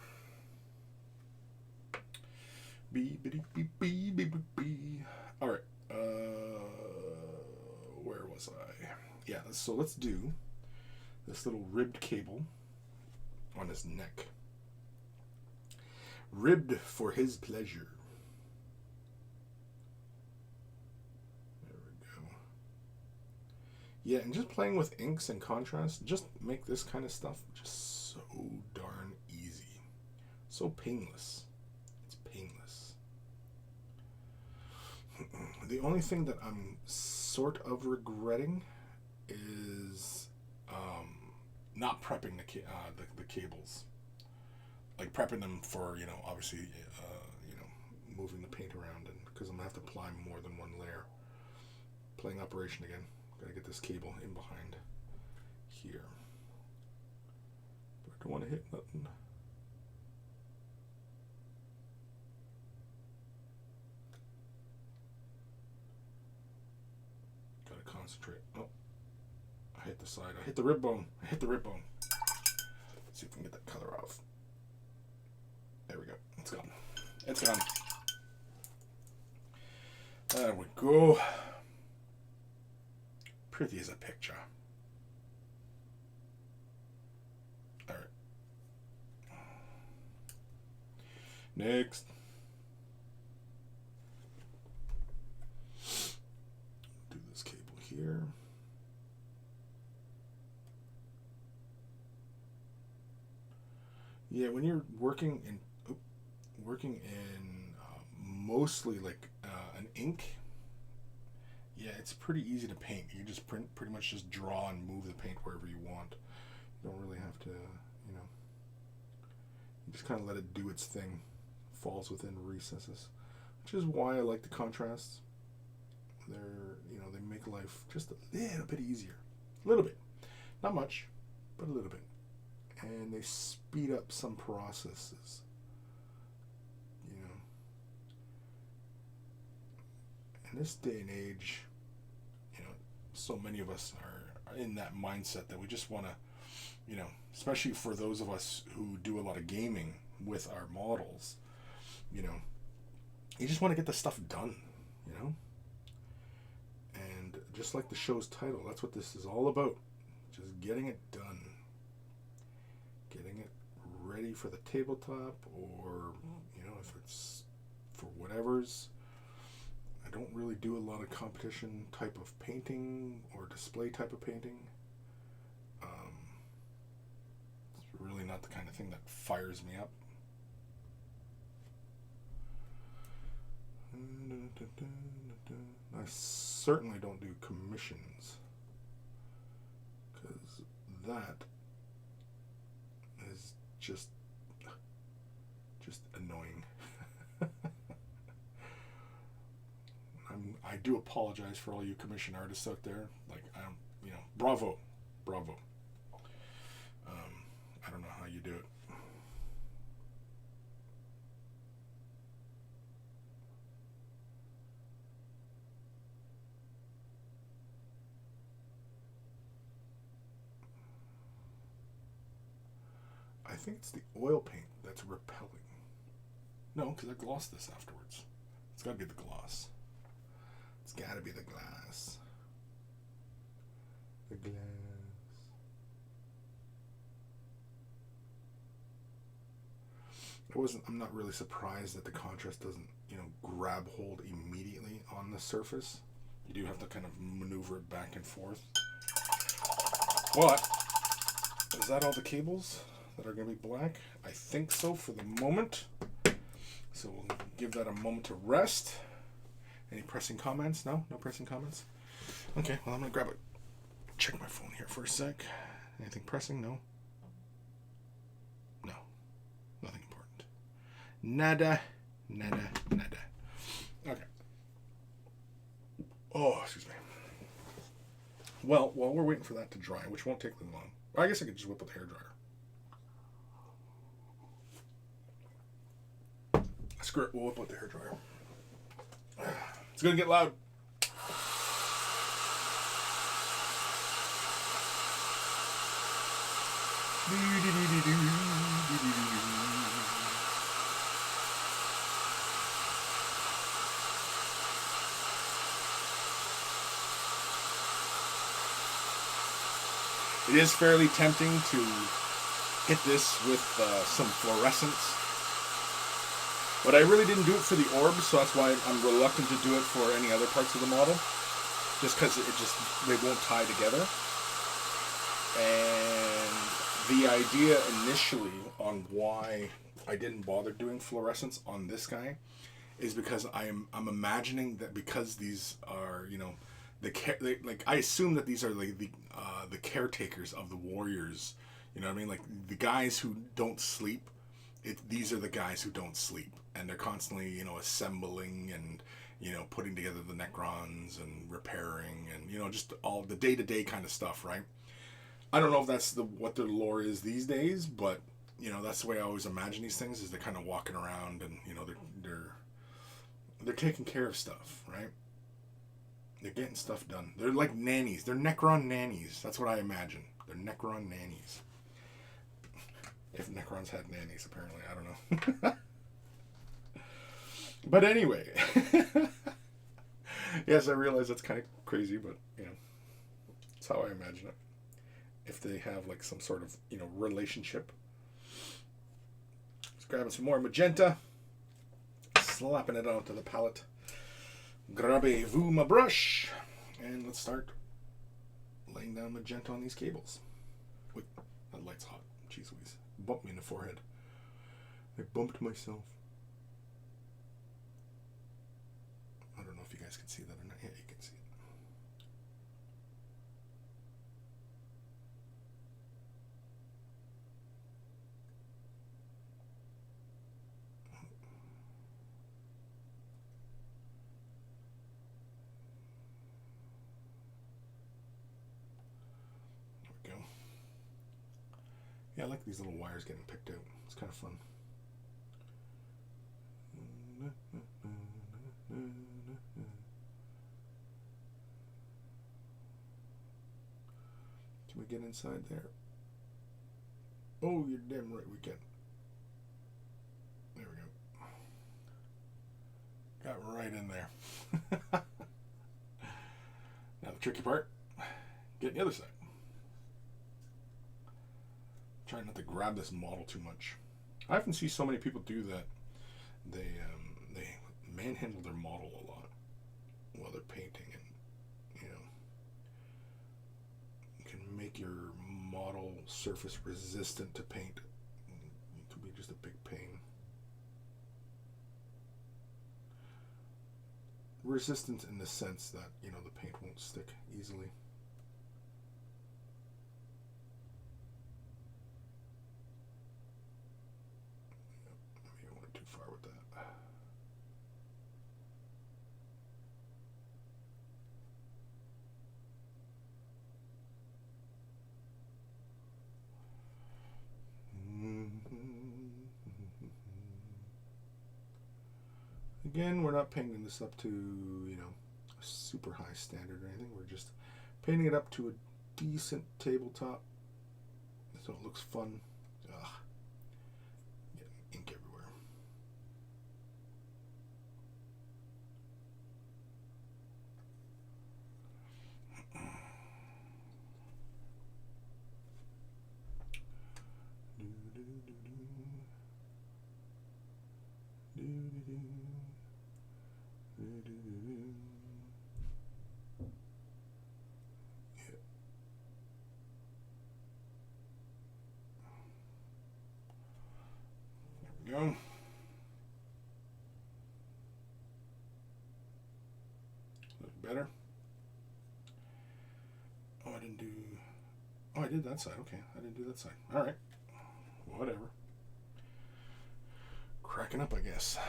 Alright. Where was I? Yeah, so let's do this little ribbed cable on his neck. Ribbed for his pleasure. There we go. Yeah, and just playing with inks and contrast, just make this kind of stuff just so darn easy. So painless. It's painless. The only thing that I'm sort of regretting is not prepping the cables. Like prepping them for, obviously, moving the paint around, and because I'm going to have to apply more than one layer. Playing Operation again. Got to get this cable in behind here. But I don't want to hit nothing. Got to concentrate. Oh, I hit the side. I hit the rib bone. Let's see if we can get that color off. There we go. It's gone. It's gone. There we go. Pretty as a picture. Alright. Next. Do this cable here. Yeah, when you're working in mostly like an ink, yeah, it's pretty easy to paint. You just pretty much just draw and move the paint wherever you want. You don't really have to, you just kind of let it do its thing. Falls within recesses, which is why I like the contrasts. They're, they make life just a little bit easier. A little bit. Not much, but a little bit. And they speed up some processes. In this day and age, so many of us are in that mindset that we just want to, especially for those of us who do a lot of gaming, with our models. You know, you just want to get the stuff done, you know? And just like the show's title, that's what this is all about. Just getting it done. Getting it ready for the tabletop, or, you know, if it's for whatever's. I don't really do a lot of competition type of painting or display type of painting. It's really not the kind of thing that fires me up. I certainly don't do commissions, because that is just annoying. I do apologize for all you commission artists out there. Like, you know, bravo. I don't know how you do it. I think it's the oil paint that's repelling. No, because I glossed this afterwards. It's got to be the gloss. It's got to be the glass. The glass. I'm not really surprised that the contrast doesn't, you know, grab hold immediately on the surface. You do have to kind of maneuver it back and forth. But, is that all the cables that are going to be black? I think so for the moment. So we'll give that a moment to rest. Any pressing comments? No pressing comments? Okay, well, I'm going to grab it. Check my phone here for a sec. Anything pressing? No. Nothing important. Nada. Okay. Oh, excuse me. Well, while we're waiting for that to dry, which won't take them long, I guess I could just whip with the hairdryer. Screw it, we'll whip with the hairdryer. It's gonna get loud. It is fairly tempting to hit this with some fluorescence. But I really didn't do it for the orbs, so that's why I'm reluctant to do it for any other parts of the model. Just because they won't tie together. And the idea initially on why I didn't bother doing fluorescence on this guy is because I'm imagining that because these are, you know, I assume that these are like the caretakers of the warriors. You know what I mean? Like the guys who don't sleep. These are the guys who don't sleep, and they're constantly, you know, assembling and, you know, putting together the Necrons and repairing and, you know, just all the day-to-day kind of stuff, right? I don't know if that's what their lore is these days, but, you know, that's the way I always imagine these things, is they're kind of walking around and, you know, they're taking care of stuff, right? They're getting stuff done. They're like nannies. They're Necron nannies. That's what I imagine. They're Necron nannies. If Necrons had nannies, apparently. I don't know. But anyway. Yes, I realize that's kind of crazy, but, you know, that's how I imagine it. If they have, like, some sort of, you know, relationship. Just grabbing some more magenta. Slapping it onto the palette. Grabez-vous my brush. And let's start laying down magenta on these cables. Wait, that light's hot. Jeez Louise. Bumped me in the forehead. I bumped myself. I don't know if you guys can see that or not. Yeah, you can see it. There we go. Yeah, I like these little wires getting picked out. It's kind of fun. Can we get inside there? Oh, you're damn right we can. Got right in there. Now the tricky part, get the other side. Try not to grab this model too much. I often see so many people do that. They manhandle their model a lot while they're painting, and you can make your model surface resistant to paint. It could be just a big pain. Resistant in the sense that the paint won't stick easily. Maybe I went too far with that. Again, we're not painting this up to, a super high standard or anything. We're just painting it up to a decent tabletop so it looks fun. Ugh. Getting ink everywhere. Go. Look better. Oh, I didn't do. Oh, I did that side. Okay, I didn't do that side. All right. Whatever. Cracking up, I guess.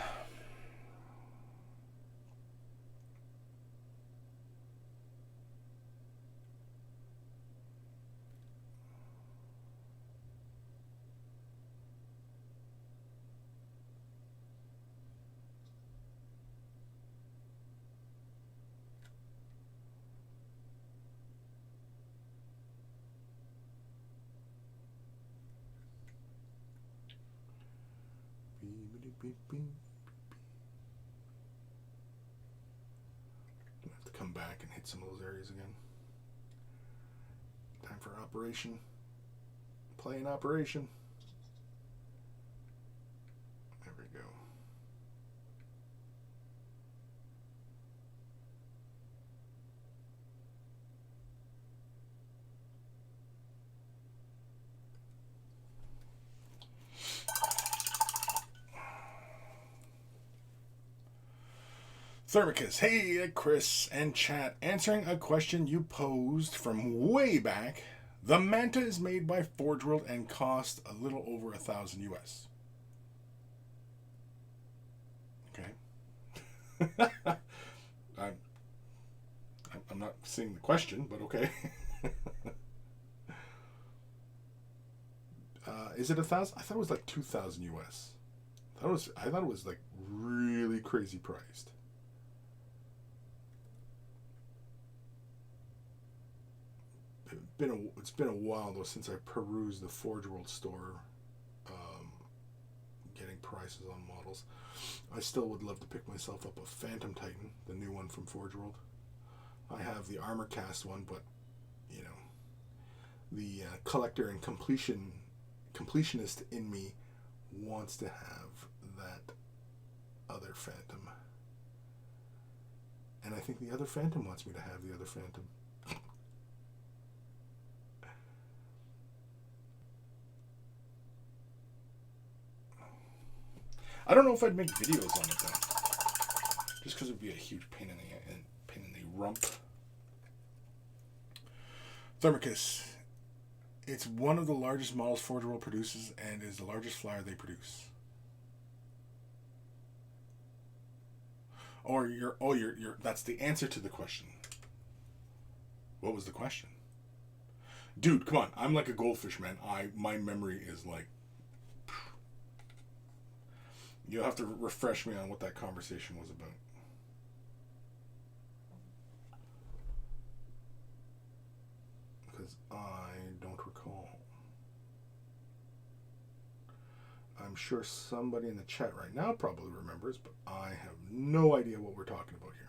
I have to come back and hit some of those areas again. Time for operation. Play in operation. There we go. Thermicus, hey Chris and chat, answering a question you posed from way back. The Manta is made by Forge World and cost a little over $1,000 US. Okay. I'm not seeing the question, but okay. Is it 1,000? I thought it was like 2,000 US. I thought it was like really crazy priced. It's been a while though since I perused the Forge World store, getting prices on models. I still would love to pick myself up a Phantom Titan, the new one from Forge World. I have the armor cast one, but the collector and completionist in me wants to have that other Phantom, and I think the other Phantom wants me to have the other Phantom. I don't know if I'd make videos on it though, just because it would be a huge pain in the rump. Thermicus, it's one of the largest models Forge World produces and is the largest flyer they produce. Or that's the answer to the question. What was the question? Dude, come on. I'm like a goldfish, man. My memory is like, you'll have to refresh me on what that conversation was about. Because I don't recall. I'm I'm sure somebody in the chat right now probably remembers, but I have no idea what we're talking about here.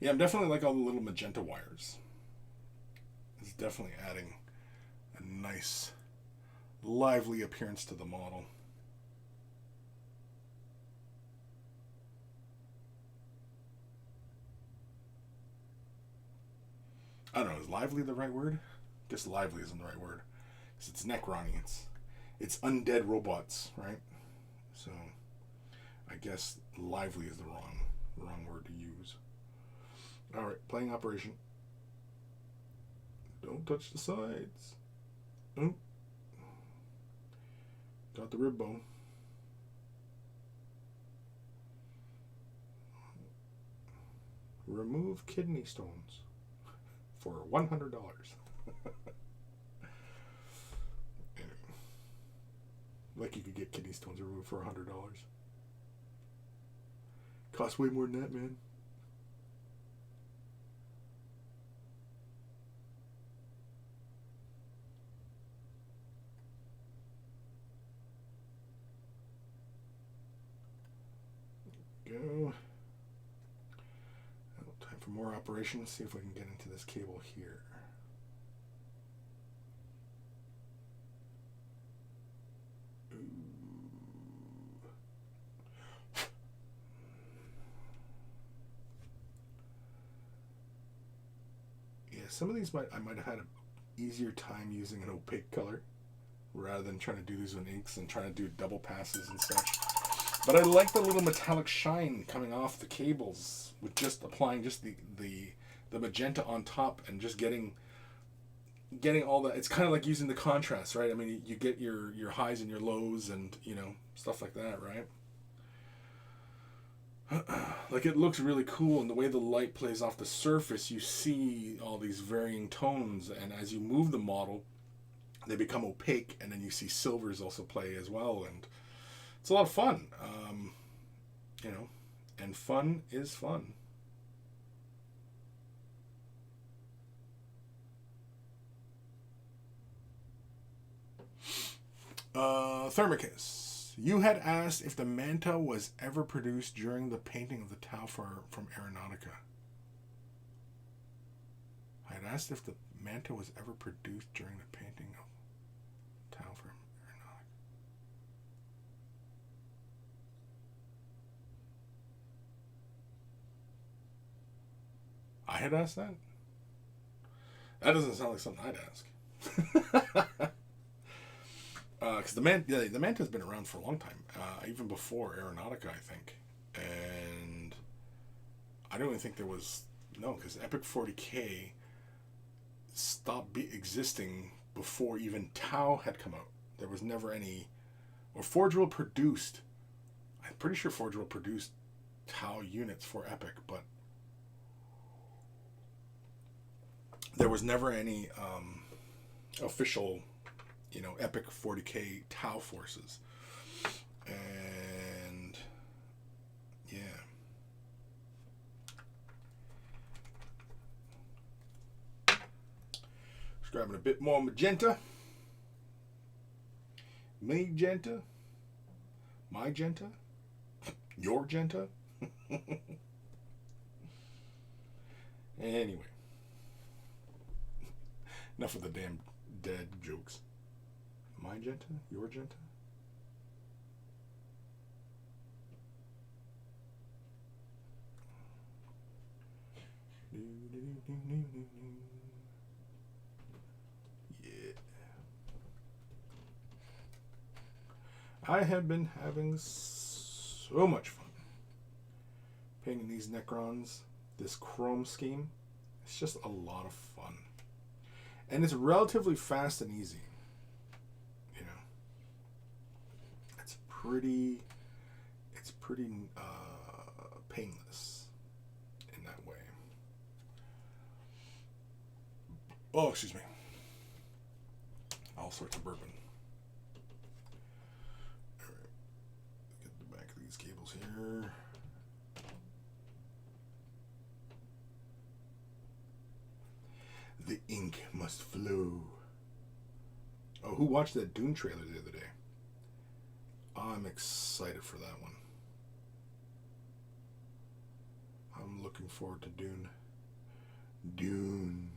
Yeah, I'm definitely like all the little magenta wires. It's definitely adding a nice, lively appearance to the model. I don't know, is lively the right word? I guess lively isn't the right word. Because it's Necron. It's undead robots, right? So I guess lively is the wrong word to use. Alright, playing operation. Don't touch the sides. Oh. Got the rib bone. Remove kidney stones for $100. Like you could get kidney stones removed for $100. Costs way more than that, man. Go. Time for more operations. See if we can get into this cable here. Yeah, some of these I might have had an easier time using an opaque color rather than trying to do these with inks and trying to do double passes and such. But I like the little metallic shine coming off the cables with just applying just the magenta on top and just getting all that. It's kind of like using the contrast, right? I mean, you get your highs and your lows and, you know, stuff like that, right? Like, it looks really cool, and the way the light plays off the surface, you see all these varying tones, and as you move the model, they become opaque, and then you see silvers also play as well, and it's a lot of fun, you know, and fun is fun. Thermicus, you had asked if the manta was ever produced during the painting of the Tau from Aeronautica. I had asked if the manta was ever produced during the painting of Tau from Aeronautica. I had asked that? That doesn't sound like something I'd ask. Because the Manta's been around for a long time, even before Aeronautica, I think. And I don't even think there was... No, because Epic 40K stopped existing before even Tau had come out. There was never any... Or Forge World produced... I'm pretty sure Forge World produced Tau units for Epic, but there was never any official... you know, Epic 40K Tau forces. And yeah. Just grabbing a bit more magenta. Magenta. Magenta. Your genta. Anyway. Enough of the damn dead jokes. My genta? Your genta? Yeah. I have been having so much fun painting these Necrons, this chrome scheme. It's just a lot of fun. And it's relatively fast and easy. It's pretty painless in that way. Oh, excuse me. All sorts of bourbon. All right. Get the back of these cables here. The ink must flow. Oh, who watched that Dune trailer the other day? I'm excited for that one. I'm looking forward to Dune. Dune.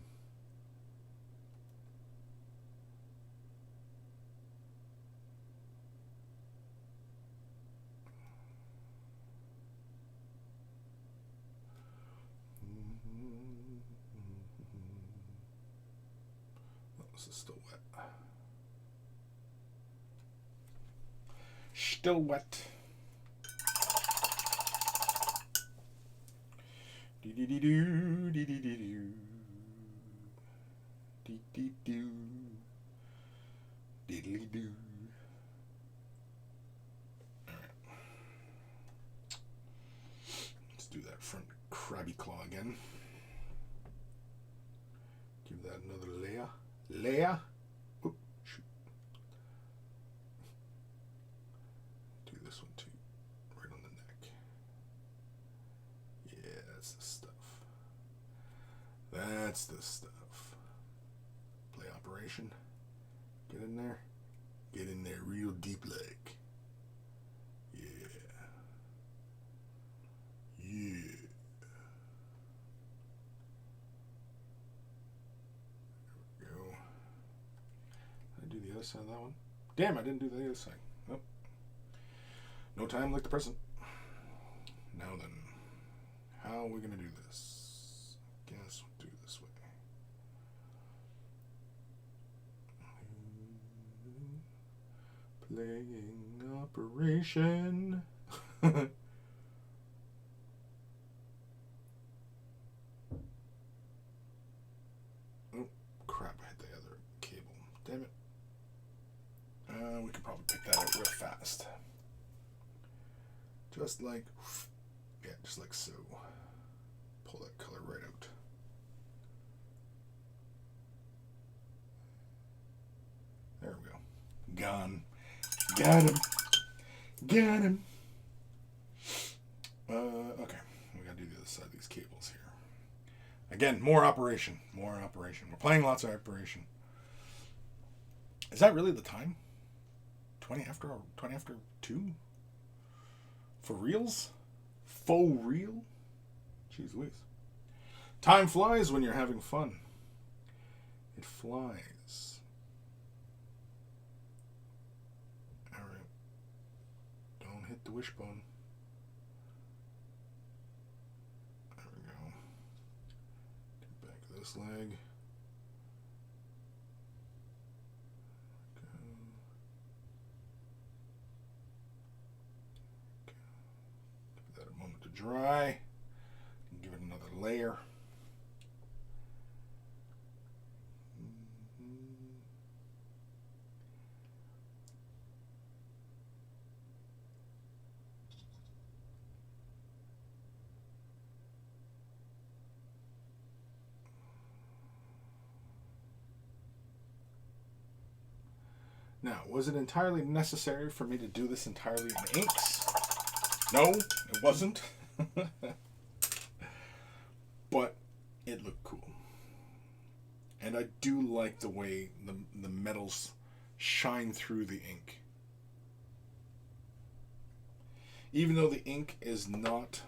This is still wet. Still wet. Dee dee dee doo, dee dee dee doo, dee dee doo, diddly doo. All right. Let's do that front crabby claw again. Give that another layer. Layer. Oop, shoot. Do this one too, right on the neck. Yeah, that's the stuff. That's the stuff. Play operation. Get in there. Get in there real deep like. Yeah. Yeah. There we go. Did I do the other side of that one? Damn, I didn't do the other side. Nope. No time like the present. Now then, how are we going to do this? Guess we'll do it this way. Playing operation. Oh, crap, I hit the other cable. Damn it. We could probably pick that out real fast. Just like, yeah, just like so. Pull that color right out. There we go. Gone. Got him. Got him. Okay. We gotta do the other side of these cables here. Again, more operation. More operation. We're playing lots of operation. Is that really the time? 20 after 2? For reals? Faux real? Jeez Louise. Time flies when you're having fun. It flies. Alright. Don't hit the wishbone. There we go. Get back of this leg. Dry. Give it another layer. Now, was it entirely necessary for me to do this entirely in inks? No, it wasn't. But it looked cool. And I do like the way the metals shine through the ink. Even though the ink is not...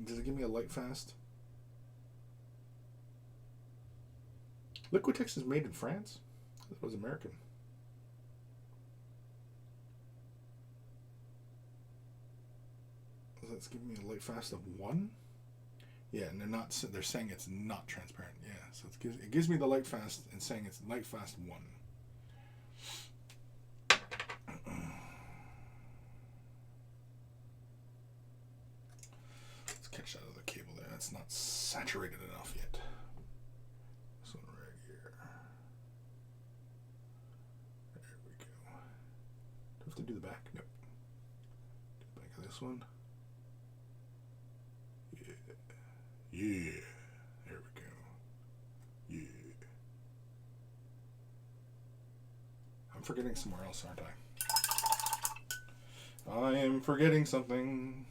does it give me a light fast? Liquitex is made in France? I thought it was American. That's giving me a light fast of 1. Yeah, and they're saying it's not transparent. Yeah, so it gives me the light fast and saying it's light fast 1. Let's catch that other cable there. That's not saturated enough yet. This one right here. There we go. to do the back? Nope. Do the back of this one. Yeah. Yeah. There we go. Yeah. I'm forgetting somewhere else, aren't I? I am forgetting something.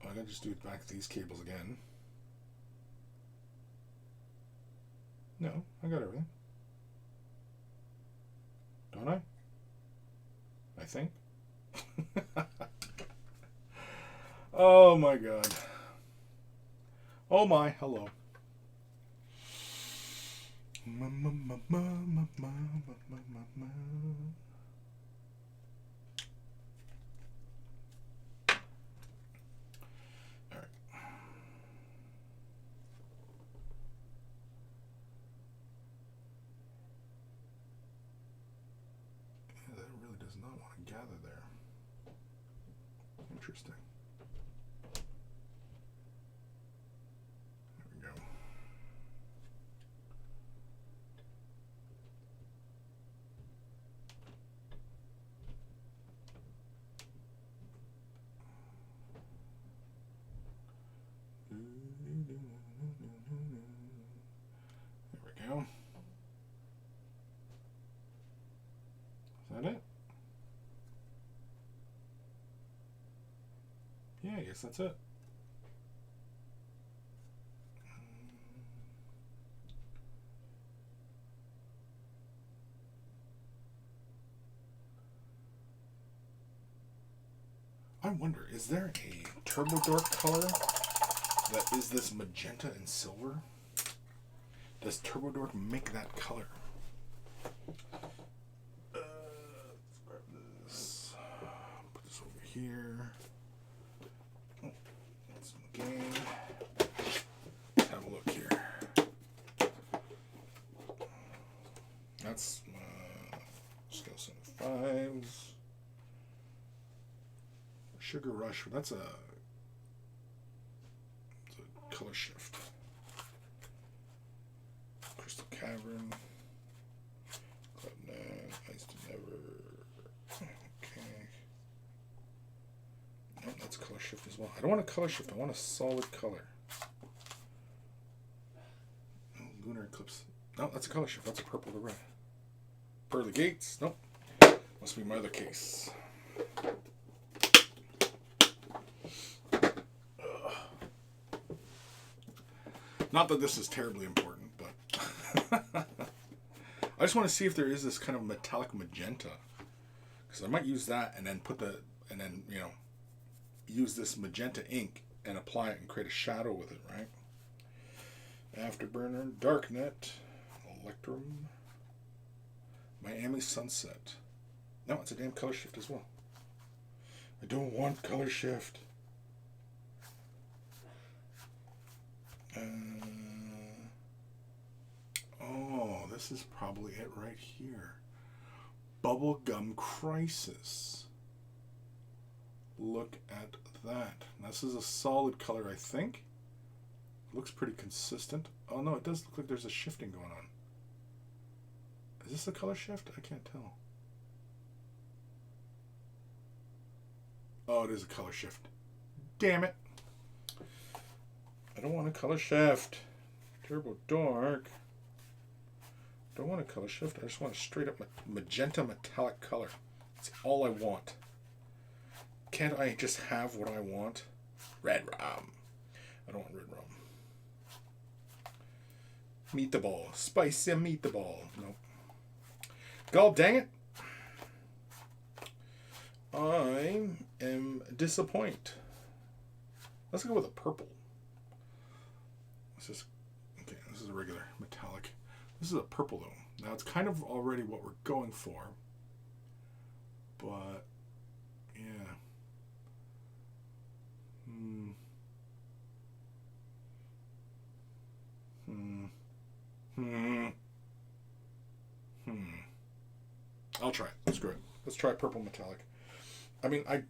I gotta just do it back to these cables again. No, I got everything. Don't I? I think. Oh my god. Oh my, hello. Does not want to gather there. Interesting. There we go. There we go. Is that it? Yeah, I guess that's it. I wonder, is there a Turbo Dork color that is this magenta and silver? Does Turbo Dork make that color? Let's grab this. Put this over here. Game. Let's have a look here. That's Skeleton 5s. Sugar Rush. That's a color shift. Crystal Cavern. Clubnet. Ice to Never. Okay. Oh, that's a color shift as well. I don't want a color shift. I want a solid color. Oh, Lunar Eclipse. No, that's a color shift. That's a purple to red. Pearly Gates. Nope. Must be my other case. Ugh. Not that this is terribly important, but I just want to see if there is this kind of metallic magenta, because I might use that and then use this magenta ink and apply it and create a shadow with it, right? Afterburner, Darknet, Electrum, Miami Sunset. No, it's a damn color shift as well. I don't want color shift. Oh, this is probably it right here. Bubblegum Crisis. Look at that. This is a solid color, I think. Looks pretty consistent. Oh no, it does look like there's a shifting going on. Is this a color shift? I can't tell. Oh, it is a color shift. Damn it. I don't want a color shift. Turbo Dark. Don't want a color shift. I just want a straight up magenta metallic color. That's all I want. Can't I just have what I want? Red rum. I don't want red rum. Meatball. Spicy meatball. Nope. God dang it. I am disappointed. Let's go with a purple. This is okay. This is a regular metallic. This is a purple though. Now it's kind of already what we're going for, but yeah. I'll try it. Screw it. Let's try purple metallic. I mean, I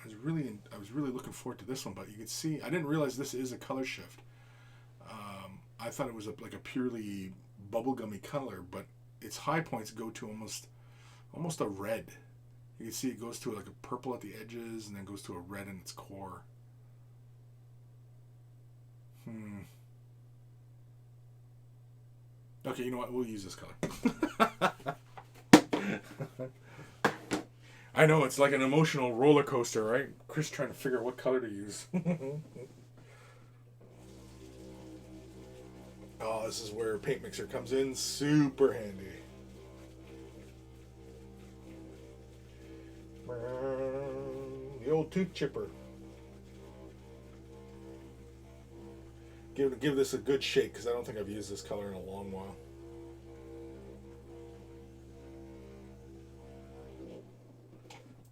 was really looking forward to this one, but you can see I didn't realize this is a color shift. I thought it was like a purely bubblegummy color, but its high points go to almost almost a red. You can see it goes to like a purple at the edges and then goes to a red in its core. Okay, you know what? We'll use this color. I know, it's like an emotional roller coaster, right? Chris trying to figure out what color to use. Oh, this is where paint mixer comes in super handy. The old tooth chipper. Give this a good shake because I don't think I've used this color in a long while.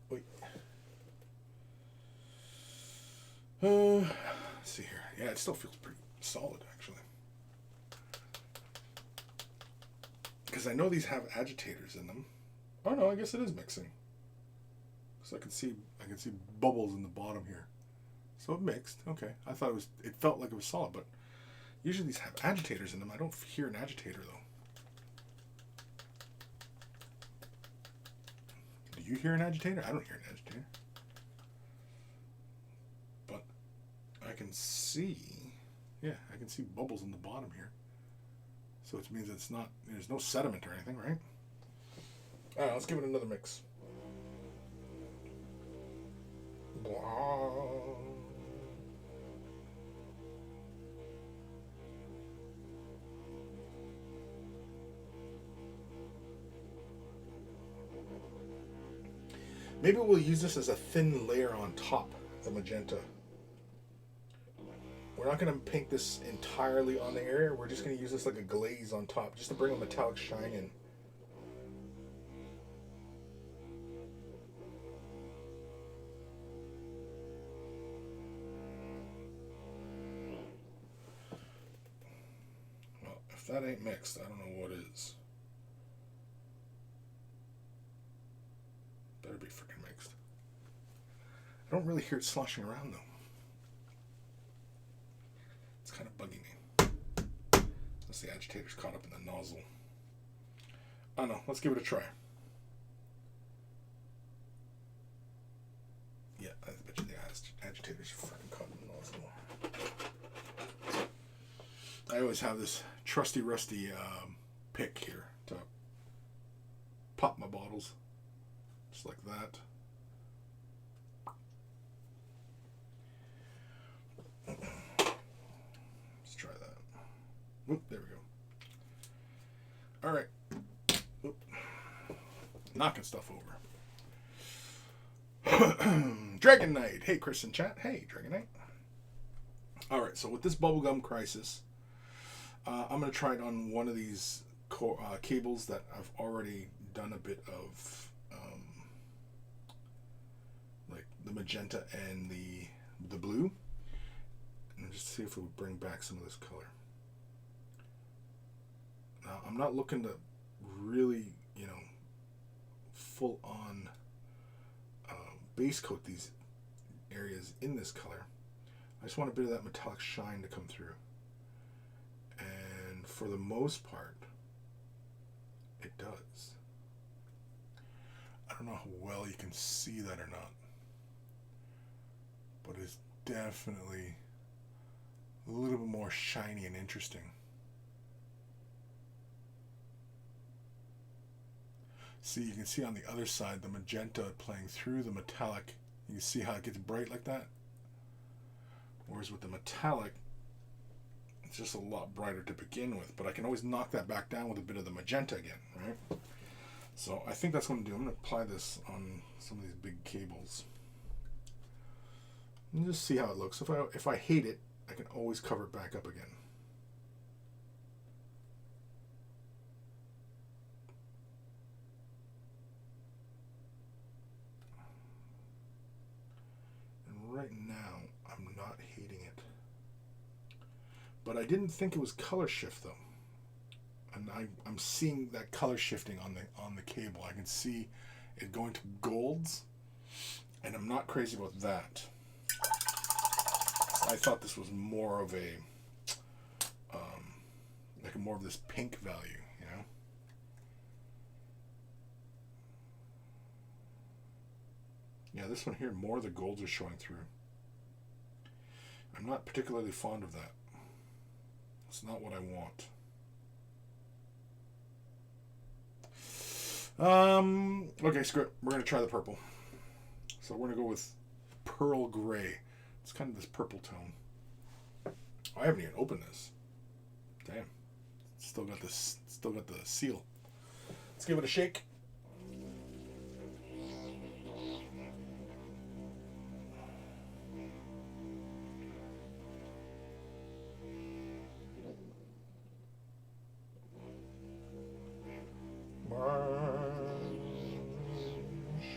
Wait. Let's see here. Yeah, it still feels pretty solid actually. Because I know these have agitators in them. Oh no, I guess it is mixing. So I can see bubbles in the bottom here. So it mixed. Okay. I thought it felt like it was solid, but usually these have agitators in them. I don't hear an agitator though. Do you hear an agitator? I don't hear an agitator. But I can see, yeah, I can see bubbles in the bottom here. So it means it's not, there's no sediment or anything, right? All right, let's give it another mix. Maybe we'll use this as a thin layer on top, the magenta. We're not going to paint this entirely on the area. We're just going to use this like a glaze on top, just to bring a metallic shine in. Well, if that ain't mixed, I don't know what is. Better be freaking mixed. I don't really hear it sloshing around though. It's kind of bugging me. Unless the agitator's caught up in the nozzle. I don't know. Let's give it a try. Yeah, I bet you the agitator's freaking caught in the nozzle. I always have this trusty rusty pick here to pop my bottles. Just like that. Let's try that. Oop, there we go. All right. Oop. Knocking stuff over. Dragon Knight. Hey, Chris in chat. Hey, Dragon Knight. All right, so with this Bubblegum Crisis, I'm going to try it on one of these cables that I've already done a bit of like the magenta and the blue, and just see if it would bring back some of this color. Now I'm not looking to really, full on base coat these areas in this color. I just want a bit of that metallic shine to come through, and for the most part it does. I don't know how well you can see that or not, but it's definitely a little bit more shiny and interesting. See, you can see on the other side the magenta playing through the metallic. You can see how it gets bright like that. Whereas with the metallic, it's just a lot brighter to begin with, but I can always knock that back down with a bit of the magenta again, right? So I think that's what I'm going to do. I'm going to apply this on some of these big cables. And just see how it looks. If I hate it, I can always cover it back up again. And right now, I'm not hating it. But I didn't think it was color shift though. And I'm seeing that color shifting on the cable. I can see it going to golds, and I'm not crazy about that. I thought this was more of a like more of this pink value, Yeah, this one here, more of the golds are showing through. I'm not particularly fond of that. It's not what I want. Okay, screw it. We're going to try the purple. So we're going to go with pearl gray. It's kind of this purple tone. I haven't even opened this. Damn. Still got this. Still got the seal. Let's give it a shake.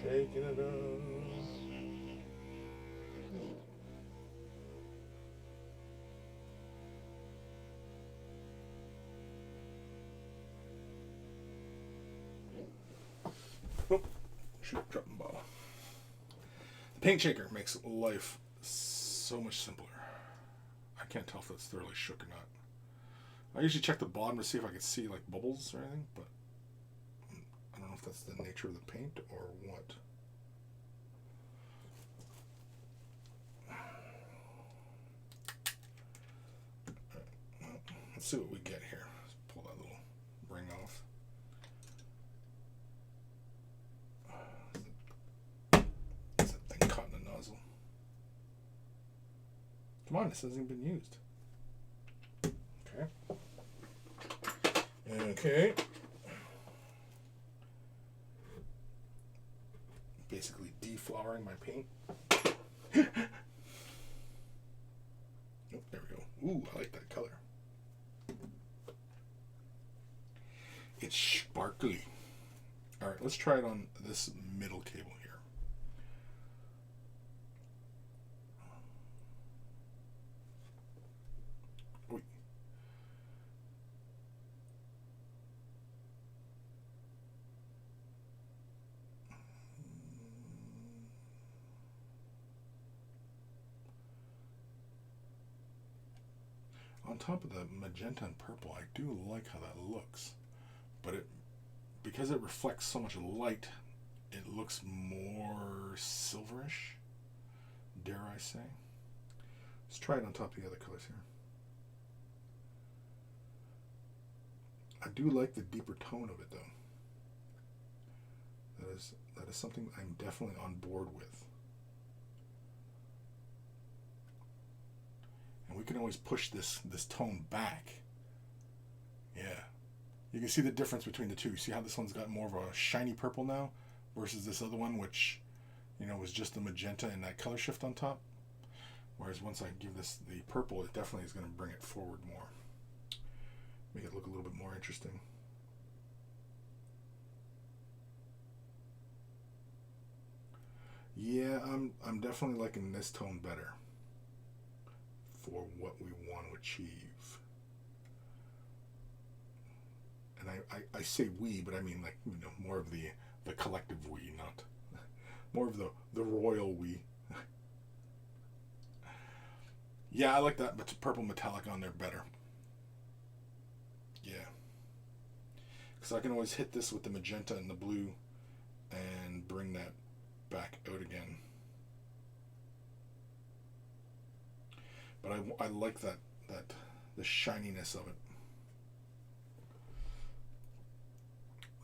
Shaking it up. Oh, shoot, dropping ball. The paint shaker makes life so much simpler. I can't tell if that's thoroughly shook or not. I usually check the bottom to see if I can see like bubbles or anything, but I don't know if that's the nature of the paint or what. Let's see what we get here. Let's pull that little ring off. Is that thing caught in the nozzle? Come on, this hasn't been used. Okay. Okay. Basically deflowering my paint. Oh, there we go. Ooh, I like that color. It's sparkly. All right, let's try it on this middle cable here. Oy. On top of the magenta and purple, I do like how that looks. But because it reflects so much light, it looks more silverish, dare I say. Let's try it on top of the other colors here. I do like the deeper tone of it though. That is something I'm definitely on board with. And we can always push this tone back. Yeah. You can see the difference between the two. See how this one's got more of a shiny purple now versus this other one, which, you know, was just the magenta and that color shift on top. Whereas once I give this the purple, it definitely is going to bring it forward more. Make it look a little bit more interesting. Yeah, I'm definitely liking this tone better for what we want to achieve. And I say we, but I mean like, you know, more of the collective we, not more of the royal we. Yeah, I like that, but purple metallic on there better. Yeah, because I can always hit this with the magenta and the blue and bring that back out again. But I like that the shininess of it.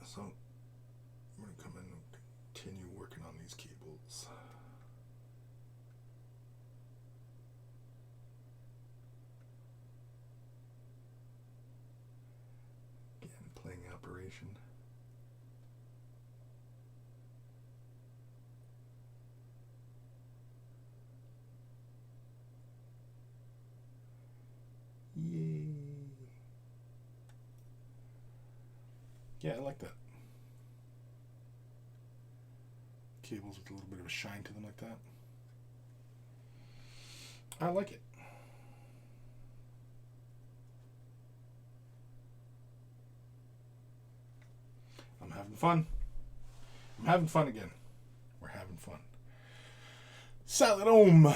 So I'm going to come in and continue working on these cables. Again, playing operation. Yay. Yeah, I like that. Cables with a little bit of a shine to them like that. I like it. I'm having fun. I'm having fun again. We're having fun. Silent Ohm.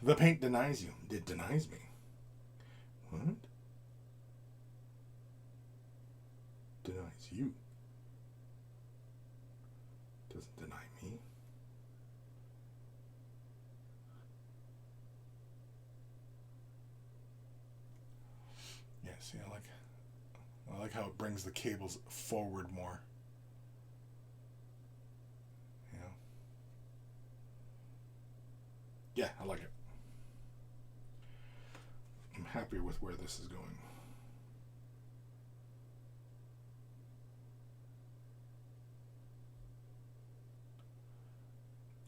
The paint denies you. It denies me. What? Denies you. Doesn't deny me. like how it brings the cables forward more. You know? Yeah, I like it. I'm happy with where this is going.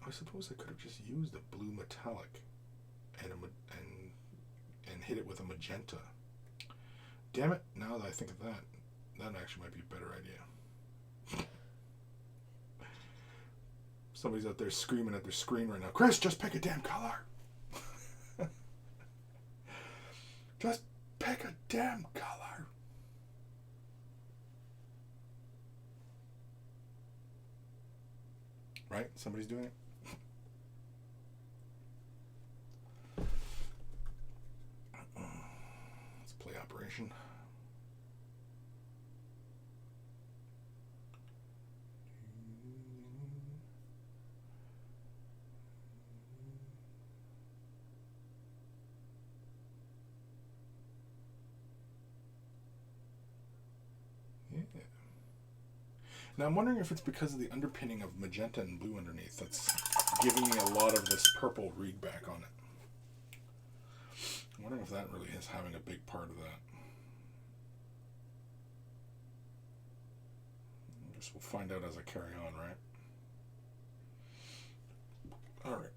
I suppose I could have just used a blue metallic and hit it with a magenta. Damn it, now that I think of that, that actually might be a better idea. Somebody's out there screaming at their screen right now. Chris, just pick a damn color. Just pick a damn color. Right? Somebody's doing it. Let's play Operation. Now I'm wondering if it's because of the underpinning of magenta and blue underneath that's giving me a lot of this purple read back on it. I'm wondering if that really is having a big part of that. I guess we'll find out as I carry on, right? Alright.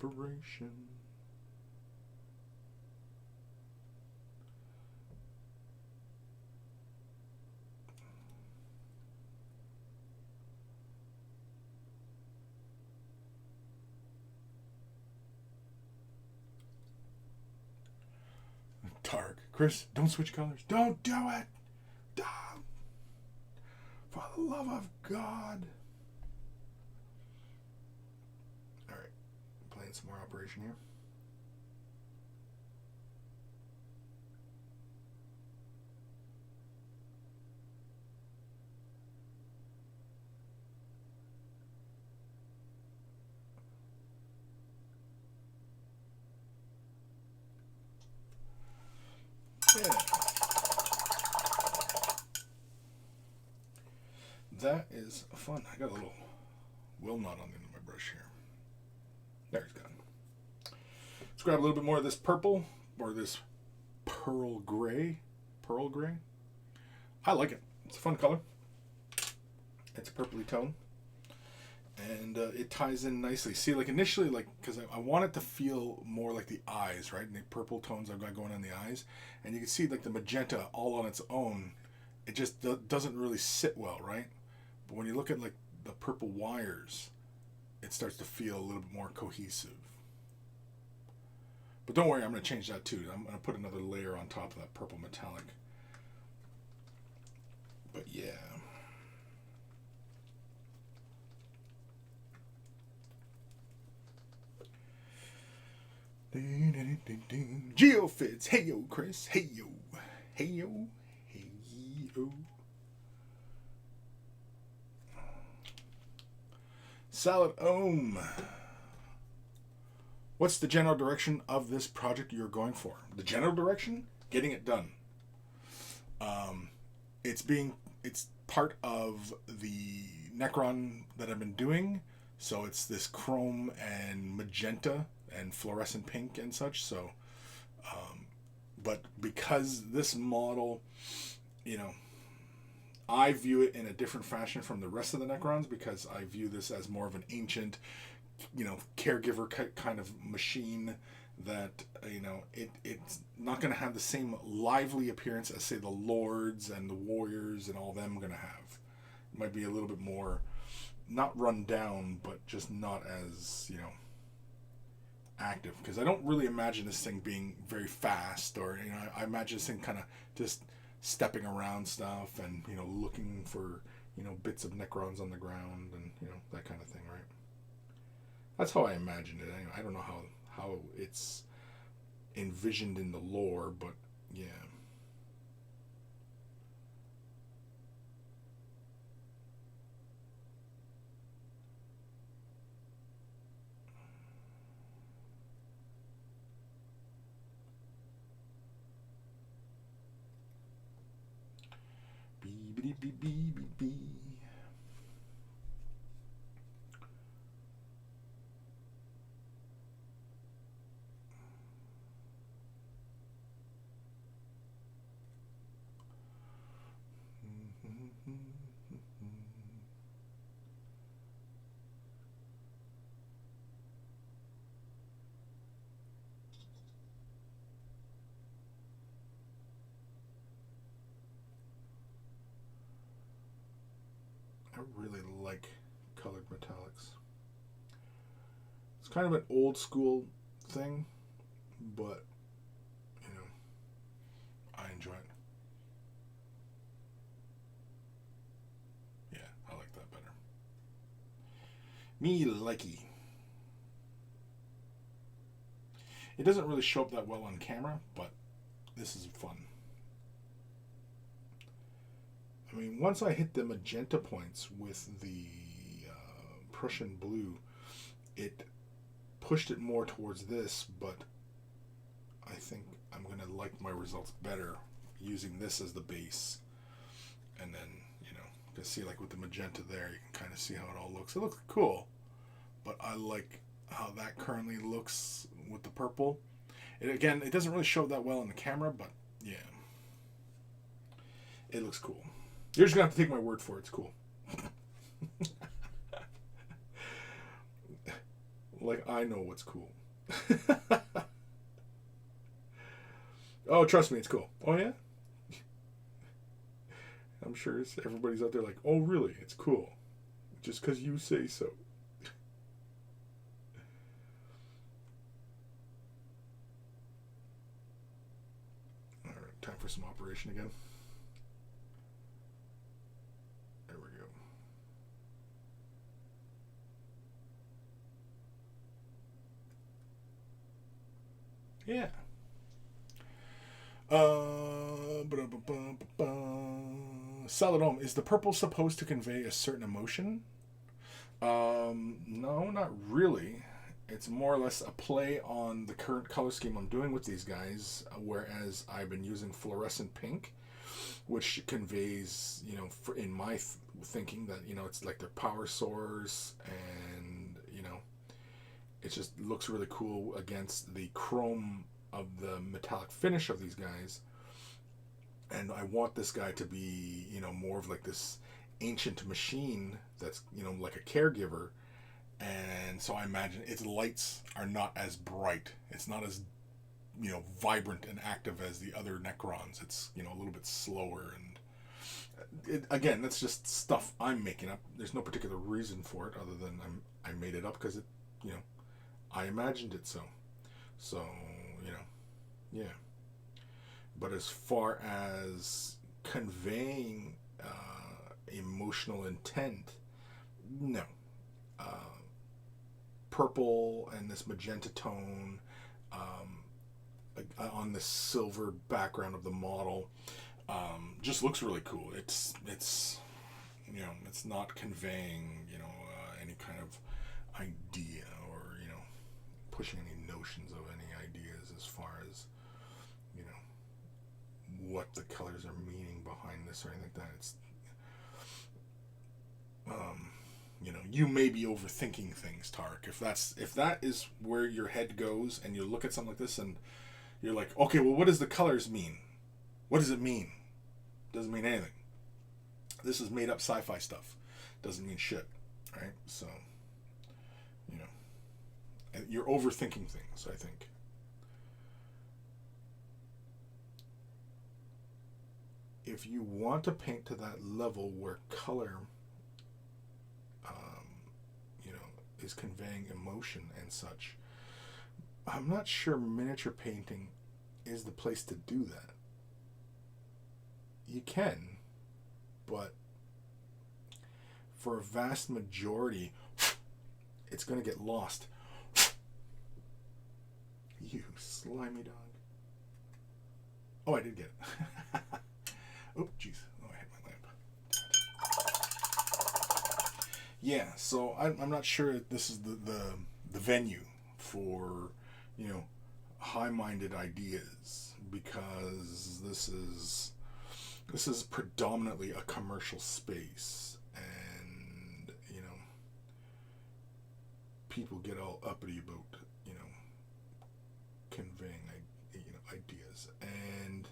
Operation. Dark. Chris, don't switch colors. Don't do it. Don't. For the love of God. Some more Operation here. Yeah. That is fun. I got a little will knot on the end of my brush here. There he's gone. Let's grab a little bit more of this purple, or this pearl gray. Pearl gray. I like it. It's a fun color. It's a purpley tone. And it ties in nicely. See, like initially, like, because I want it to feel more like the eyes, right? And the purple tones I've got going on the eyes. And you can see like the magenta all on its own, it just doesn't really sit well, right? But when you look at like the purple wires, it starts to feel a little bit more cohesive. But don't worry, I'm going to change that too. I'm going to put another layer on top of that purple metallic. But yeah. Geofits. Hey yo, Chris. Hey yo. Hey yo. Hey yo. Salad Ohm. What's the general direction of this project you're going for? The general direction? Getting it done. It's part of the Necron that I've been doing. So it's this chrome and magenta and fluorescent pink and such. So, but because this model, you know, I view it in a different fashion from the rest of the Necrons, because I view this as more of an ancient, you know, caregiver kind of machine that, you know, it's not going to have the same lively appearance as, say, the Lords and the Warriors and all them going to have. It might be a little bit more, not run down, but just not as, you know, active. Because I don't really imagine this thing being very fast, or, you know, I imagine this thing kind of just stepping around stuff and, you know, looking for, you know, bits of Necrons on the ground and, you know, that kind of thing, right? That's how I imagined it. Anyway, I don't know how it's envisioned in the lore, but yeah. I really like colored metallics. It's kind of an old school thing, but you know, I enjoy it. Yeah, I like that better. Me likey. It doesn't really show up that well on camera, but this is fun. I mean, once I hit the magenta points with the Prussian blue, it pushed it more towards this, but I think I'm going to like my results better using this as the base. And then, you know, you can see like with the magenta there, you can kind of see how it all looks. It looks cool, but I like how that currently looks with the purple. Again, it doesn't really show that well on the camera, but yeah, it looks cool. You're just going to have to take my word for it. It's cool. Like, I know what's cool. Oh, trust me, it's cool. Oh, yeah? I'm sure everybody's out there like, oh, really? It's cool. Just because you say so. All right, time for some operation again. Yeah. Solid Home. Is the purple supposed to convey a certain emotion? No, not really. It's more or less a play on the current color scheme I'm doing with these guys, whereas I've been using fluorescent pink, which conveys, you know, in my thinking that, you know, it's like their power source, and, you know, it just looks really cool against the chrome of the metallic finish of these guys. And I want this guy to be, you know, more of like this ancient machine that's, you know, like a caregiver. And so I imagine its lights are not as bright. It's not as, you know, vibrant and active as the other Necrons. It's, you know, a little bit slower. And again, that's just stuff I'm making up. There's no particular reason for it other than I made it up because it, you know, I imagined it so. So, you know, yeah. But as far as conveying emotional intent, no. Purple and this magenta tone on the silver background of the model just looks really cool. It's you know, it's not conveying, you know, any kind of idea or, you know, pushing any notions of any ideas as far as, you know, what the colors are meaning behind this or anything like that. It's you know, you may be overthinking things, Tark. If that is where your head goes and you look at something like this and you're like, okay, well, what does the colors mean? What does it mean? Doesn't mean anything. This is made up sci-fi stuff. Doesn't mean shit, right? So, you know, you're overthinking things, I think. If you want to paint to that level where color, you know, is conveying emotion and such, I'm not sure miniature painting is the place to do that. You can, but for a vast majority, it's going to get lost. You slimy dog. Oh, I did get it. Oh, jeez. Oh, I hit my lamp. Yeah, so I'm not sure if this is the venue for, you know, high-minded ideas, because this is, This is predominantly a commercial space, and people get all uppity about conveying ideas, and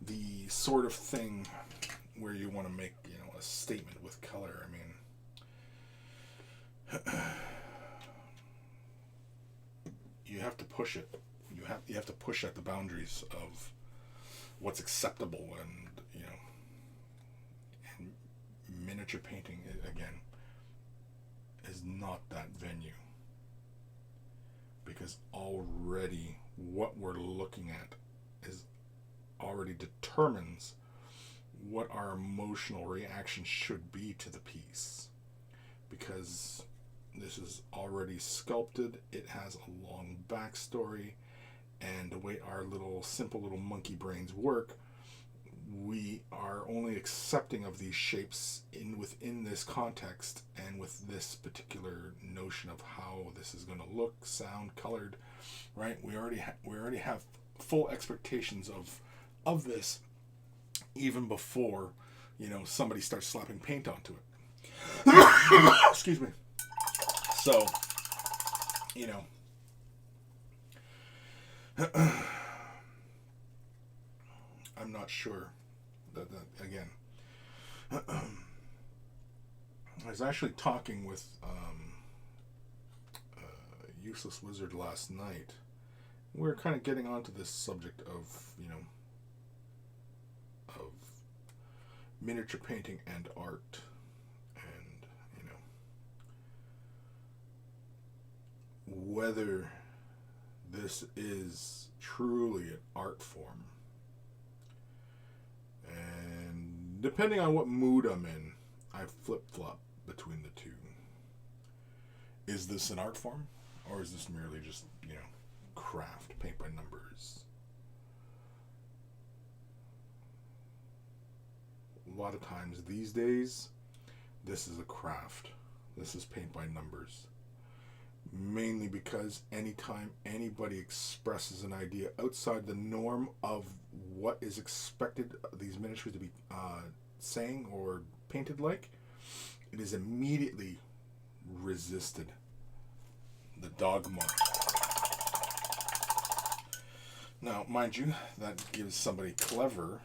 the sort of thing where you want to make a statement with color. I mean, you have to push it. You have to push at the boundaries of what's acceptable, and and miniature painting again is not that venue, because already what we're looking at is already determines what our emotional reaction should be to the piece, because this is already sculpted. It has a long backstory, and the way our simple little monkey brains work, we are only accepting of these shapes within this context and with this particular notion of how this is going to look, sound, colored, right? We already have full expectations of this even before somebody starts slapping paint onto it. Excuse me. So I'm not sure that again. I was actually talking with Useless Wizard last night. We were kind of getting onto this subject of of miniature painting and art, and whether this is truly an art form. And depending on what mood I'm in, I flip-flop between the two. Is this an art form, or is this merely just craft, paint by numbers? A lot of times these days, this is a craft. This is paint by numbers. Mainly because anytime anybody expresses an idea outside the norm of what is expected these miniatures to be saying or painted like, it is immediately resisted. The dogma. Now, mind you, that gives somebody clever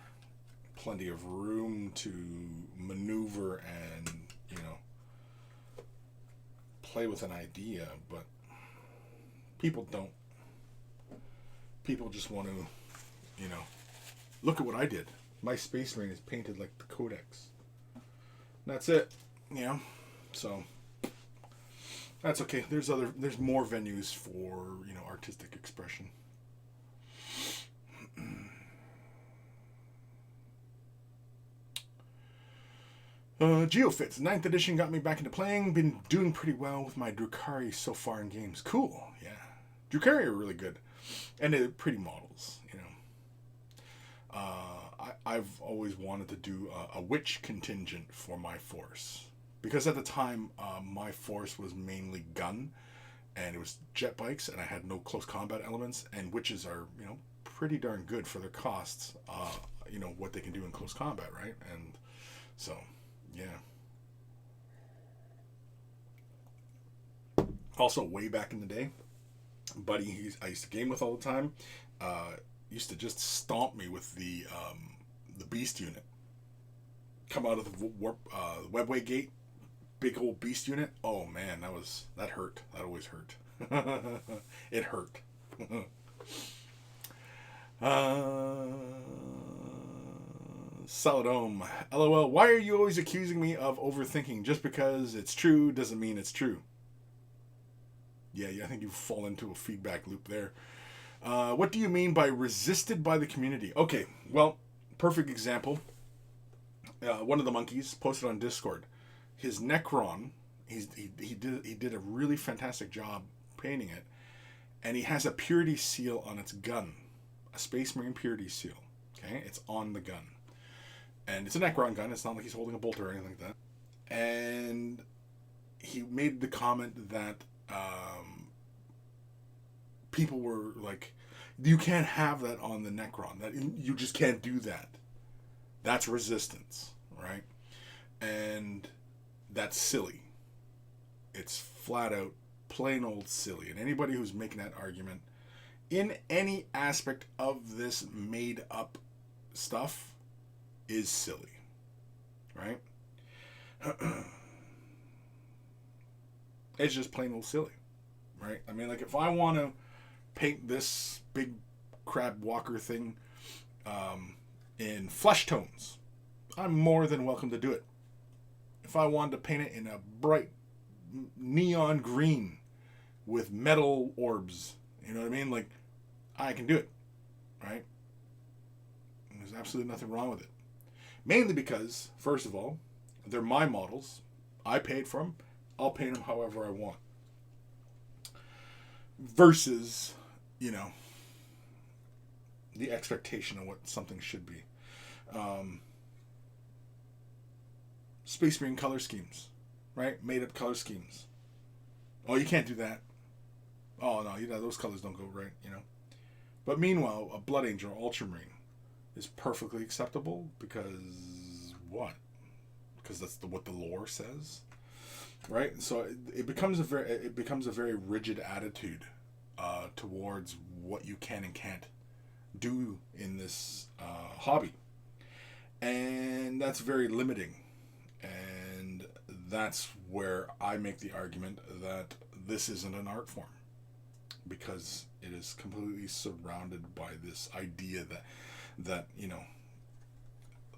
plenty of room to maneuver and play with an idea, but people don't. People just want to, look at what I did. My Space Marine is painted like the Codex. That's it, so that's okay. There's more venues for, artistic expression. Geofits, 9th edition got me back into playing. Been doing pretty well with my Drukhari so far in games. Cool, yeah. Drukhari are really good. And they're pretty models, I've always wanted to do a witch contingent for my force. Because at the time, my force was mainly gun, and it was jet bikes, and I had no close combat elements, and witches are, pretty darn good for their costs, what they can do in close combat, right? And so... yeah. Also, way back in the day, buddy I used to game with all the time, used to just stomp me with the beast unit. Come out of the webway gate, big old beast unit. Oh man, that hurt. That always hurt. It hurt. Saladome. LOL, why are you always accusing me of overthinking? Just because it's true doesn't mean it's true. Yeah, I think you fall into a feedback loop there. What do you mean by resisted by the community? Okay, well, perfect example. One of the monkeys posted on Discord. His Necron, he did a really fantastic job painting it, and he has a purity seal on its gun. A Space Marine purity seal. Okay, it's on the gun. And it's a Necron gun. It's not like he's holding a bolt or anything like that. And he made the comment that people were like, You can't have that on the Necron. That you just can't do that. That's resistance, right? And that's silly. It's flat out plain old silly. And anybody who's making that argument in any aspect of this made up stuff is silly, right? It's just plain old silly, right? I mean, like, if I want to paint this big crab walker thing in flesh tones, I'm more than welcome to do it. If I wanted to paint it in a bright neon green with metal orbs, you know what I mean? Like, I can do it, right? And there's absolutely nothing wrong with it. Mainly because, first of all, they're my models. I paid for them. I'll paint them however I want. Versus, you know, the expectation of what something should be. Space Marine color schemes, right? Made up color schemes. Oh, you can't do that. Oh, no, those colors don't go right, you know. But meanwhile, a Blood Angel Ultramarine is perfectly acceptable because what? Because that's what the lore says, right? So it becomes a very rigid attitude towards what you can and can't do in this hobby, and that's very limiting. And that's where I make the argument that this isn't an art form, because it is completely surrounded by this idea that you know,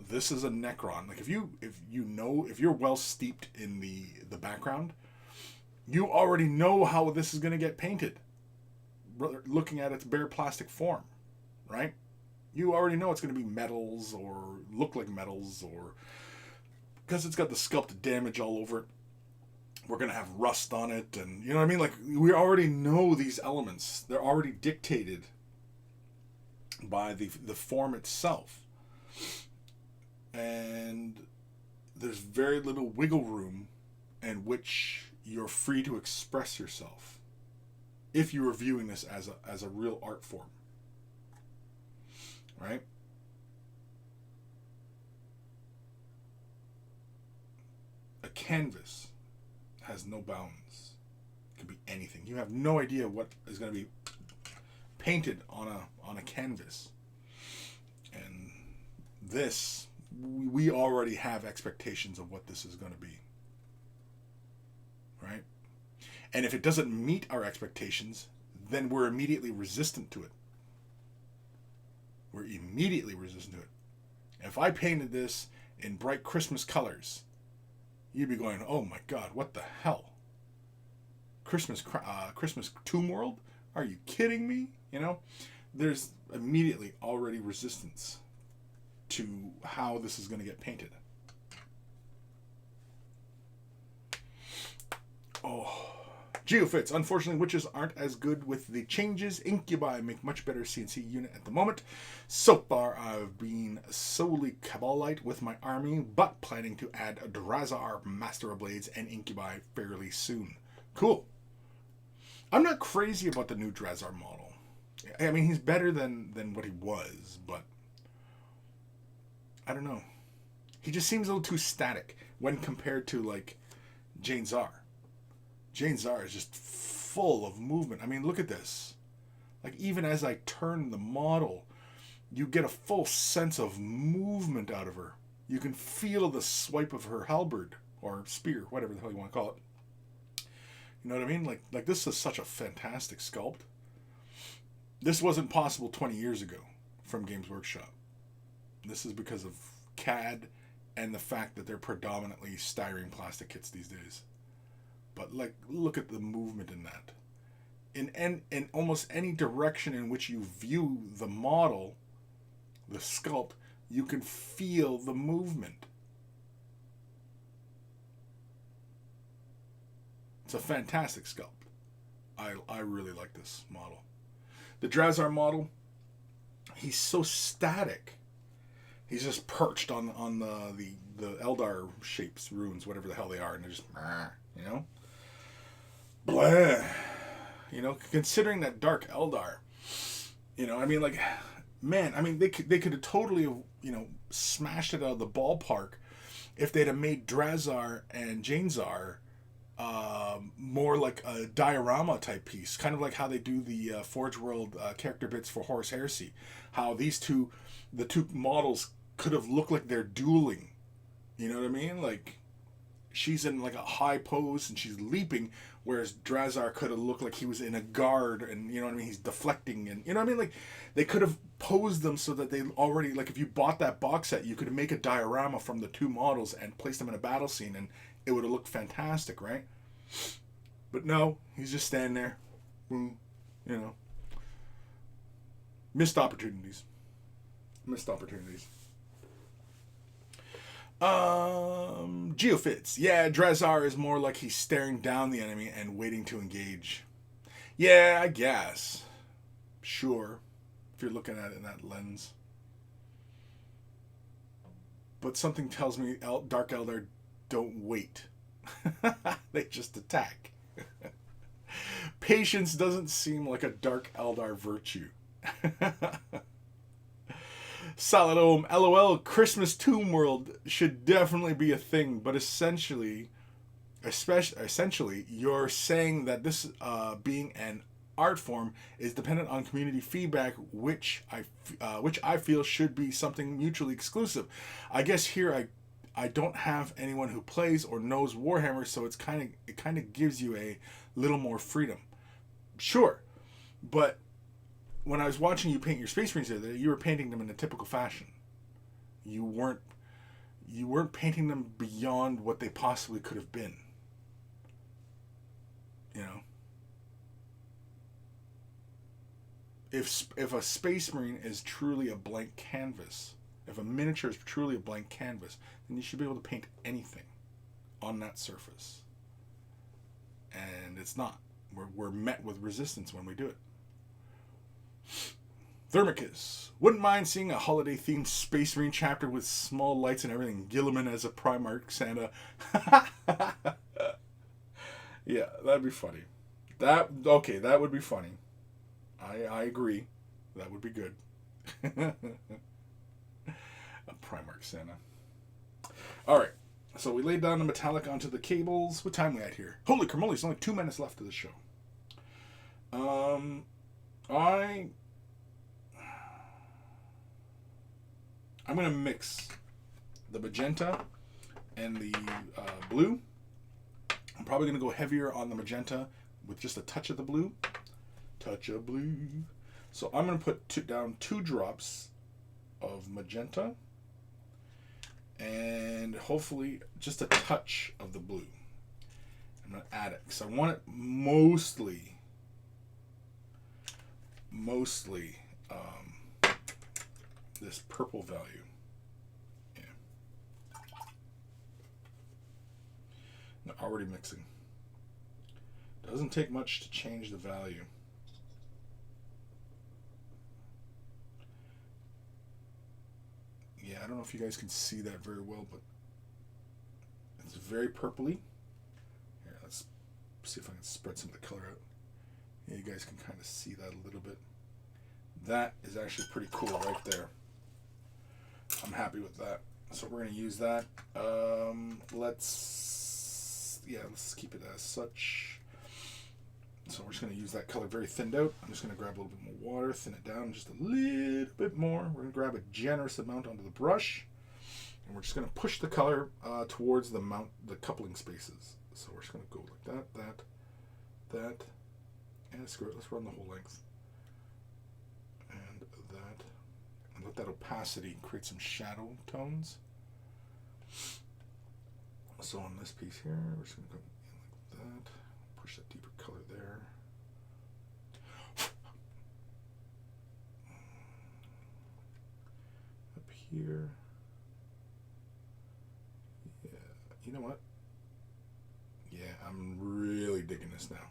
this is a Necron. Like, if you're well steeped in the background, you already know how this is going to get painted. Looking at its bare plastic form, right? You already know it's going to be metals or look like metals, or because it's got the sculpted damage all over it, we're going to have rust on it, and you know what I mean? Like, we already know these elements. They're already dictated by the form itself. And there's very little wiggle room in which you're free to express yourself if you were viewing this as a real art form, right? A canvas has no bounds. It could be anything. You have no idea what is going to be painted on a canvas. And this, we already have expectations of what this is going to be, right? And if it doesn't meet our expectations, then we're immediately resistant to it. We're immediately resistant to it. If I painted this in bright Christmas colors, you'd be going, "Oh my God, what the hell? Christmas Tomb World? Are you kidding me?" You know, there's immediately already resistance to how this is going to get painted. Oh, Geofits. Unfortunately, witches aren't as good with the changes. Incubi make much better CNC unit at the moment. So far, I've been solely Cabalite with my army, but planning to add Drazar, Master of Blades, and Incubi fairly soon. Cool. I'm not crazy about the new Drazar model. I mean, he's better than what he was, but I don't know. He just seems a little too static when compared to, like, Jane Czar. Jane Czar is just full of movement. I mean, look at this. Like, even as I turn the model, you get a full sense of movement out of her. You can feel the swipe of her halberd or spear, whatever the hell you want to call it. You know what I mean? Like this is such a fantastic sculpt. This wasn't possible 20 years ago from Games Workshop. This is because of CAD and the fact that they're predominantly styrene plastic kits these days. But, like, look at the movement in that. In almost any direction in which you view the model, the sculpt, you can feel the movement. It's a fantastic sculpt. I really like this model. The Drazar model, he's so static. He's just perched on the Eldar shapes, runes, whatever the hell they are, and they're just, you know? Blah. You know, considering that Dark Eldar You know, I mean, like, man, I mean, they could have totally, smashed it out of the ballpark if they'd have made Drazar and Janezar more like a diorama type piece, kind of like how they do the Forge World character bits for Horus Heresy. How the two models could have looked like they're dueling. You know what I mean? Like, she's in like a high pose and she's leaping, whereas Drazar could have looked like he was in a guard, and you know what I mean, he's deflecting, and you know what I mean, like they could have posed them so that they already, like, if you bought that box set, you could make a diorama from the two models and place them in a battle scene, and it would have looked fantastic, right? But no, he's just standing there. You know, missed opportunities. Geofits. Yeah, Drazar is more like he's staring down the enemy and waiting to engage. Yeah, I guess. Sure. If you're looking at it in that lens. But something tells me Dark Eldar don't wait. They just attack. Patience doesn't seem like a Dark Eldar virtue. Solid Ohm, LOL, Christmas Tomb World should definitely be a thing, but essentially, you're saying that this being an art form is dependent on community feedback, which I feel should be something mutually exclusive. I guess here I don't have anyone who plays or knows Warhammer, so it kind of gives you a little more freedom. Sure, but when I was watching you paint your Space Marines the other day, you were painting them in a typical fashion. You weren't painting them beyond what they possibly could have been. You know, if a Space Marine is truly a blank canvas, if a miniature is truly a blank canvas, then you should be able to paint anything on that surface. And it's not. We're met with resistance when we do it. Thermicus. Wouldn't mind seeing a holiday-themed Space Marine chapter with small lights and everything. Gilliman as a Primarch Santa. Yeah, that'd be funny. That would be funny. I agree. That would be good. A Primarch Santa. Alright. So we laid down the metallic onto the cables. What time are we at here? Holy cramoly, it's only 2 minutes left of the show. I'm going to mix the magenta and the blue. I'm probably going to go heavier on the magenta with just a touch of the blue. So I'm going to put down 2 drops of magenta and hopefully just a touch of the blue. I'm going to add it because I want it mostly this purple value. Yeah. Now, already mixing. Doesn't take much to change the value. Yeah, I don't know if you guys can see that very well, but it's very purpley. Here, let's see if I can spread some of the color out. Yeah, you guys can kind of see that a little bit. That is actually pretty cool right there. I'm happy with that. So we're going to use that. Let's keep it as such. So we're just going to use that color very thinned out. I'm just going to grab a little bit more water, thin it down just a little bit more. We're going to grab a generous amount onto the brush. And we're just going to push the color towards the coupling spaces. So we're just going to go like that. And screw it, let's run the whole length. And that. And let that opacity create some shadow tones. So on this piece here, we're just going to go in like that. Push that deeper color there. Up here. Yeah, you know what? Yeah, I'm really digging this now.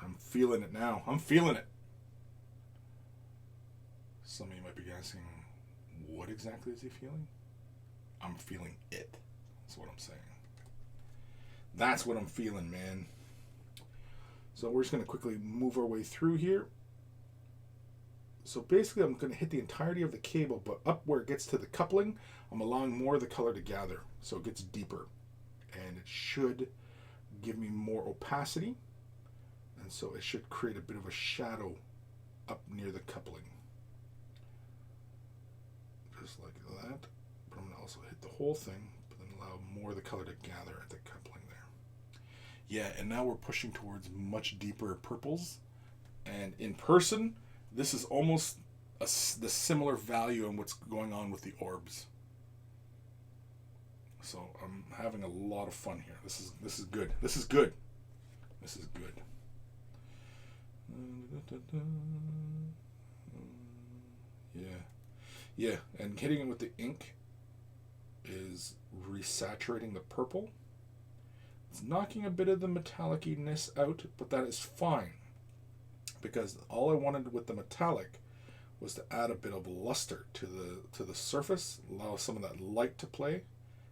I'm feeling it now. I'm feeling it. Some of you might be asking, what exactly is he feeling? I'm feeling it. That's what I'm saying. That's what I'm feeling, man. So we're just going to quickly move our way through here. So basically I'm going to hit the entirety of the cable, but up where it gets to the coupling, I'm allowing more of the color to gather, so it gets deeper. And it should give me more opacity, and so it should create a bit of a shadow up near the coupling. Just like that. But I'm going to also hit the whole thing, but then allow more of the color to gather at the coupling there. Yeah, and now we're pushing towards much deeper purples. And in person, this is almost the similar value on what's going on with the orbs. So I'm having a lot of fun here. This is good. This is good. This is good. Yeah, and hitting it with the ink is resaturating the purple. It's knocking a bit of the metallic-ness out, but that is fine, because all I wanted with the metallic was to add a bit of luster to the surface, allow some of that light to play,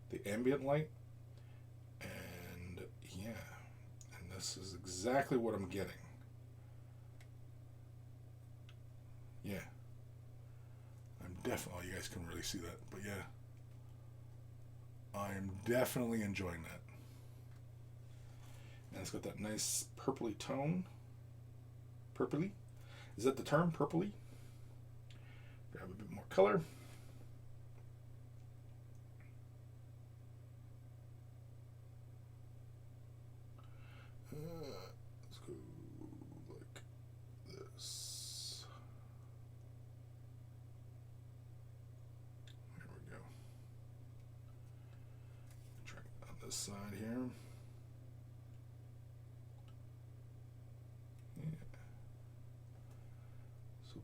the ambient light, and yeah, and this is exactly what I'm getting. Yeah, I'm definitely, you guys can really see that, but yeah, I'm definitely enjoying that. And it's got that nice purpley tone. Purpley? Is that the term? Purpley? Grab a bit more color. Let's go like this. There we go. Try on this side here.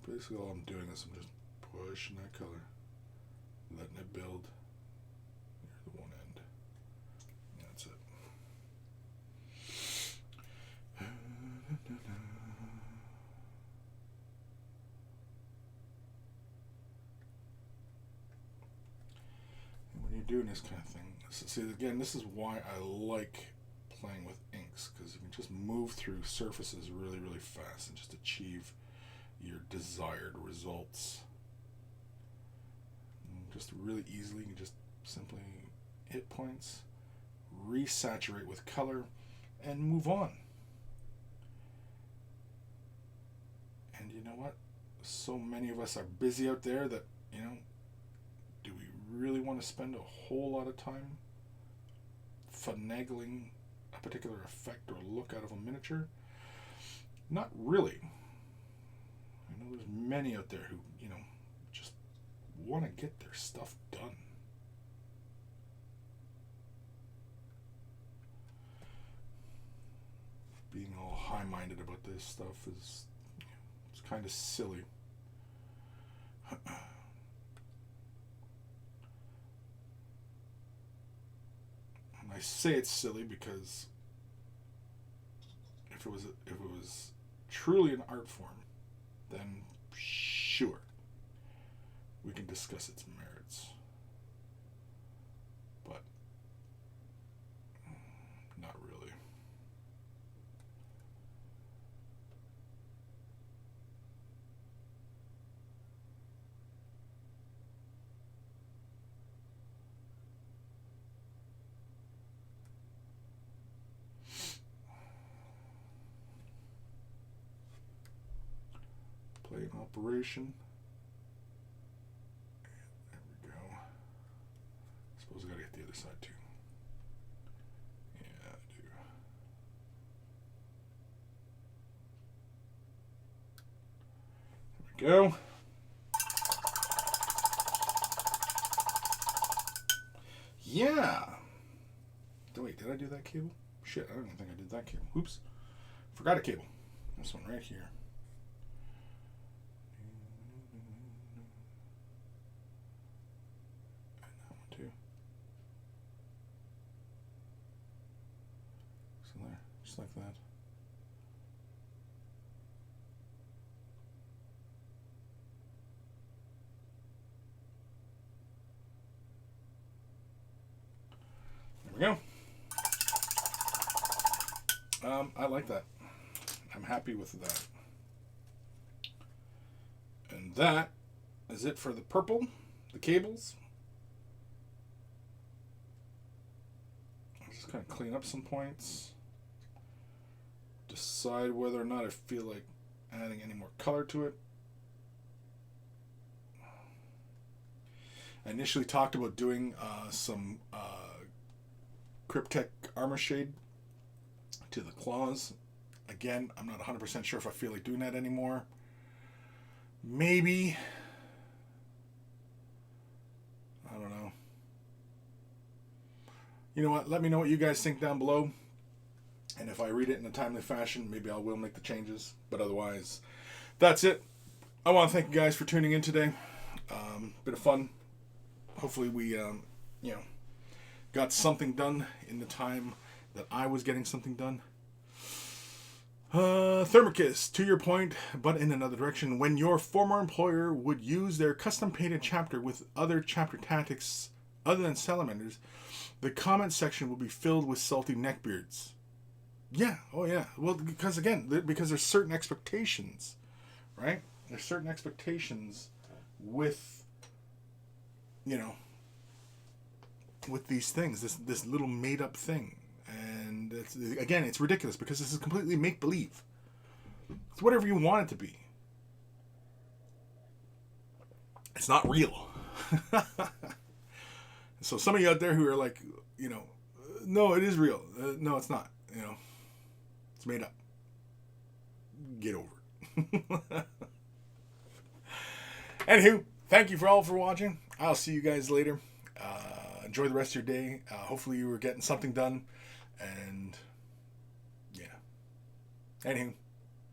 Basically all I'm doing is I'm just pushing that color, letting it build near the one end. That's it. And when you're doing this kind of thing, see again, this is why I like playing with inks, because you can just move through surfaces really, really fast and just achieve your desired results. And just really easily, you can just simply hit points, resaturate with color, and move on. And you know what? So many of us are busy out there that, you know, do we really want to spend a whole lot of time finagling a particular effect or look out of a miniature? Not really. I know there's many out there who, you know, just want to get their stuff done. Being all high-minded about this stuff is, you know, it's kind of silly. And I say it's silly because if it was truly an art form, then sure, we can discuss its merits. But not really. Play an operation. There we go. I suppose I gotta get the other side too. Yeah, I do. There we go. Yeah. Wait, did I do that cable? Shit, I don't even think I did that cable. Oops. Forgot a cable. This one right here. Just like that. There we go. I like that. I'm happy with that. And that is it for the purple, the cables. I'm just going to clean up some points. Decide whether or not I feel like adding any more color to it. I initially talked about doing some Cryptek armor shade to the claws. Again, I'm not 100% sure if I feel like doing that anymore. Maybe. I don't know. You know what? Let me know what you guys think down below. And if I read it in a timely fashion, maybe I will make the changes. But otherwise, that's it. I want to thank you guys for tuning in today. Bit of fun. Hopefully we, got something done in the time that I was getting something done. Thermicus, to your point, but in another direction. When your former employer would use their custom-painted chapter with other chapter tactics other than salamanders, the comment section will be filled with salty neckbeards. Yeah, oh yeah. Well, because there's certain expectations, right? There's certain expectations with, with these things, this little made-up thing. And it's ridiculous because this is completely make-believe. It's whatever you want it to be. It's not real. So some of you out there who are like, no, it is real. No, it's not. It's made up. Get over it. Anywho, thank you all for watching. I'll see you guys later. Enjoy the rest of your day. Hopefully you were getting something done. And yeah. Anywho,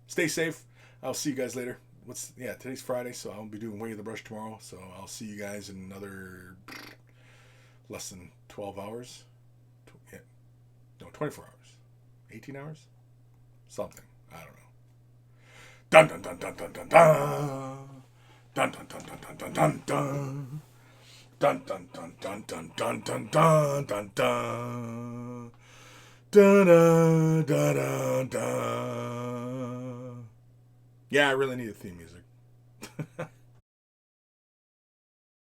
stay safe. I'll see you guys later. Today's Friday, so I'll be doing Way of the Brush tomorrow. So I'll see you guys in another less than 12 hours. 24 hours. 18 hours? Something. I don't know. Dun dun dun dun dun dun dun. Dun dun dun dun dun dun dun dun. Dun dun dun dun dun dun dun dun dun dun. Da da da da da. Yeah, I really need a theme music.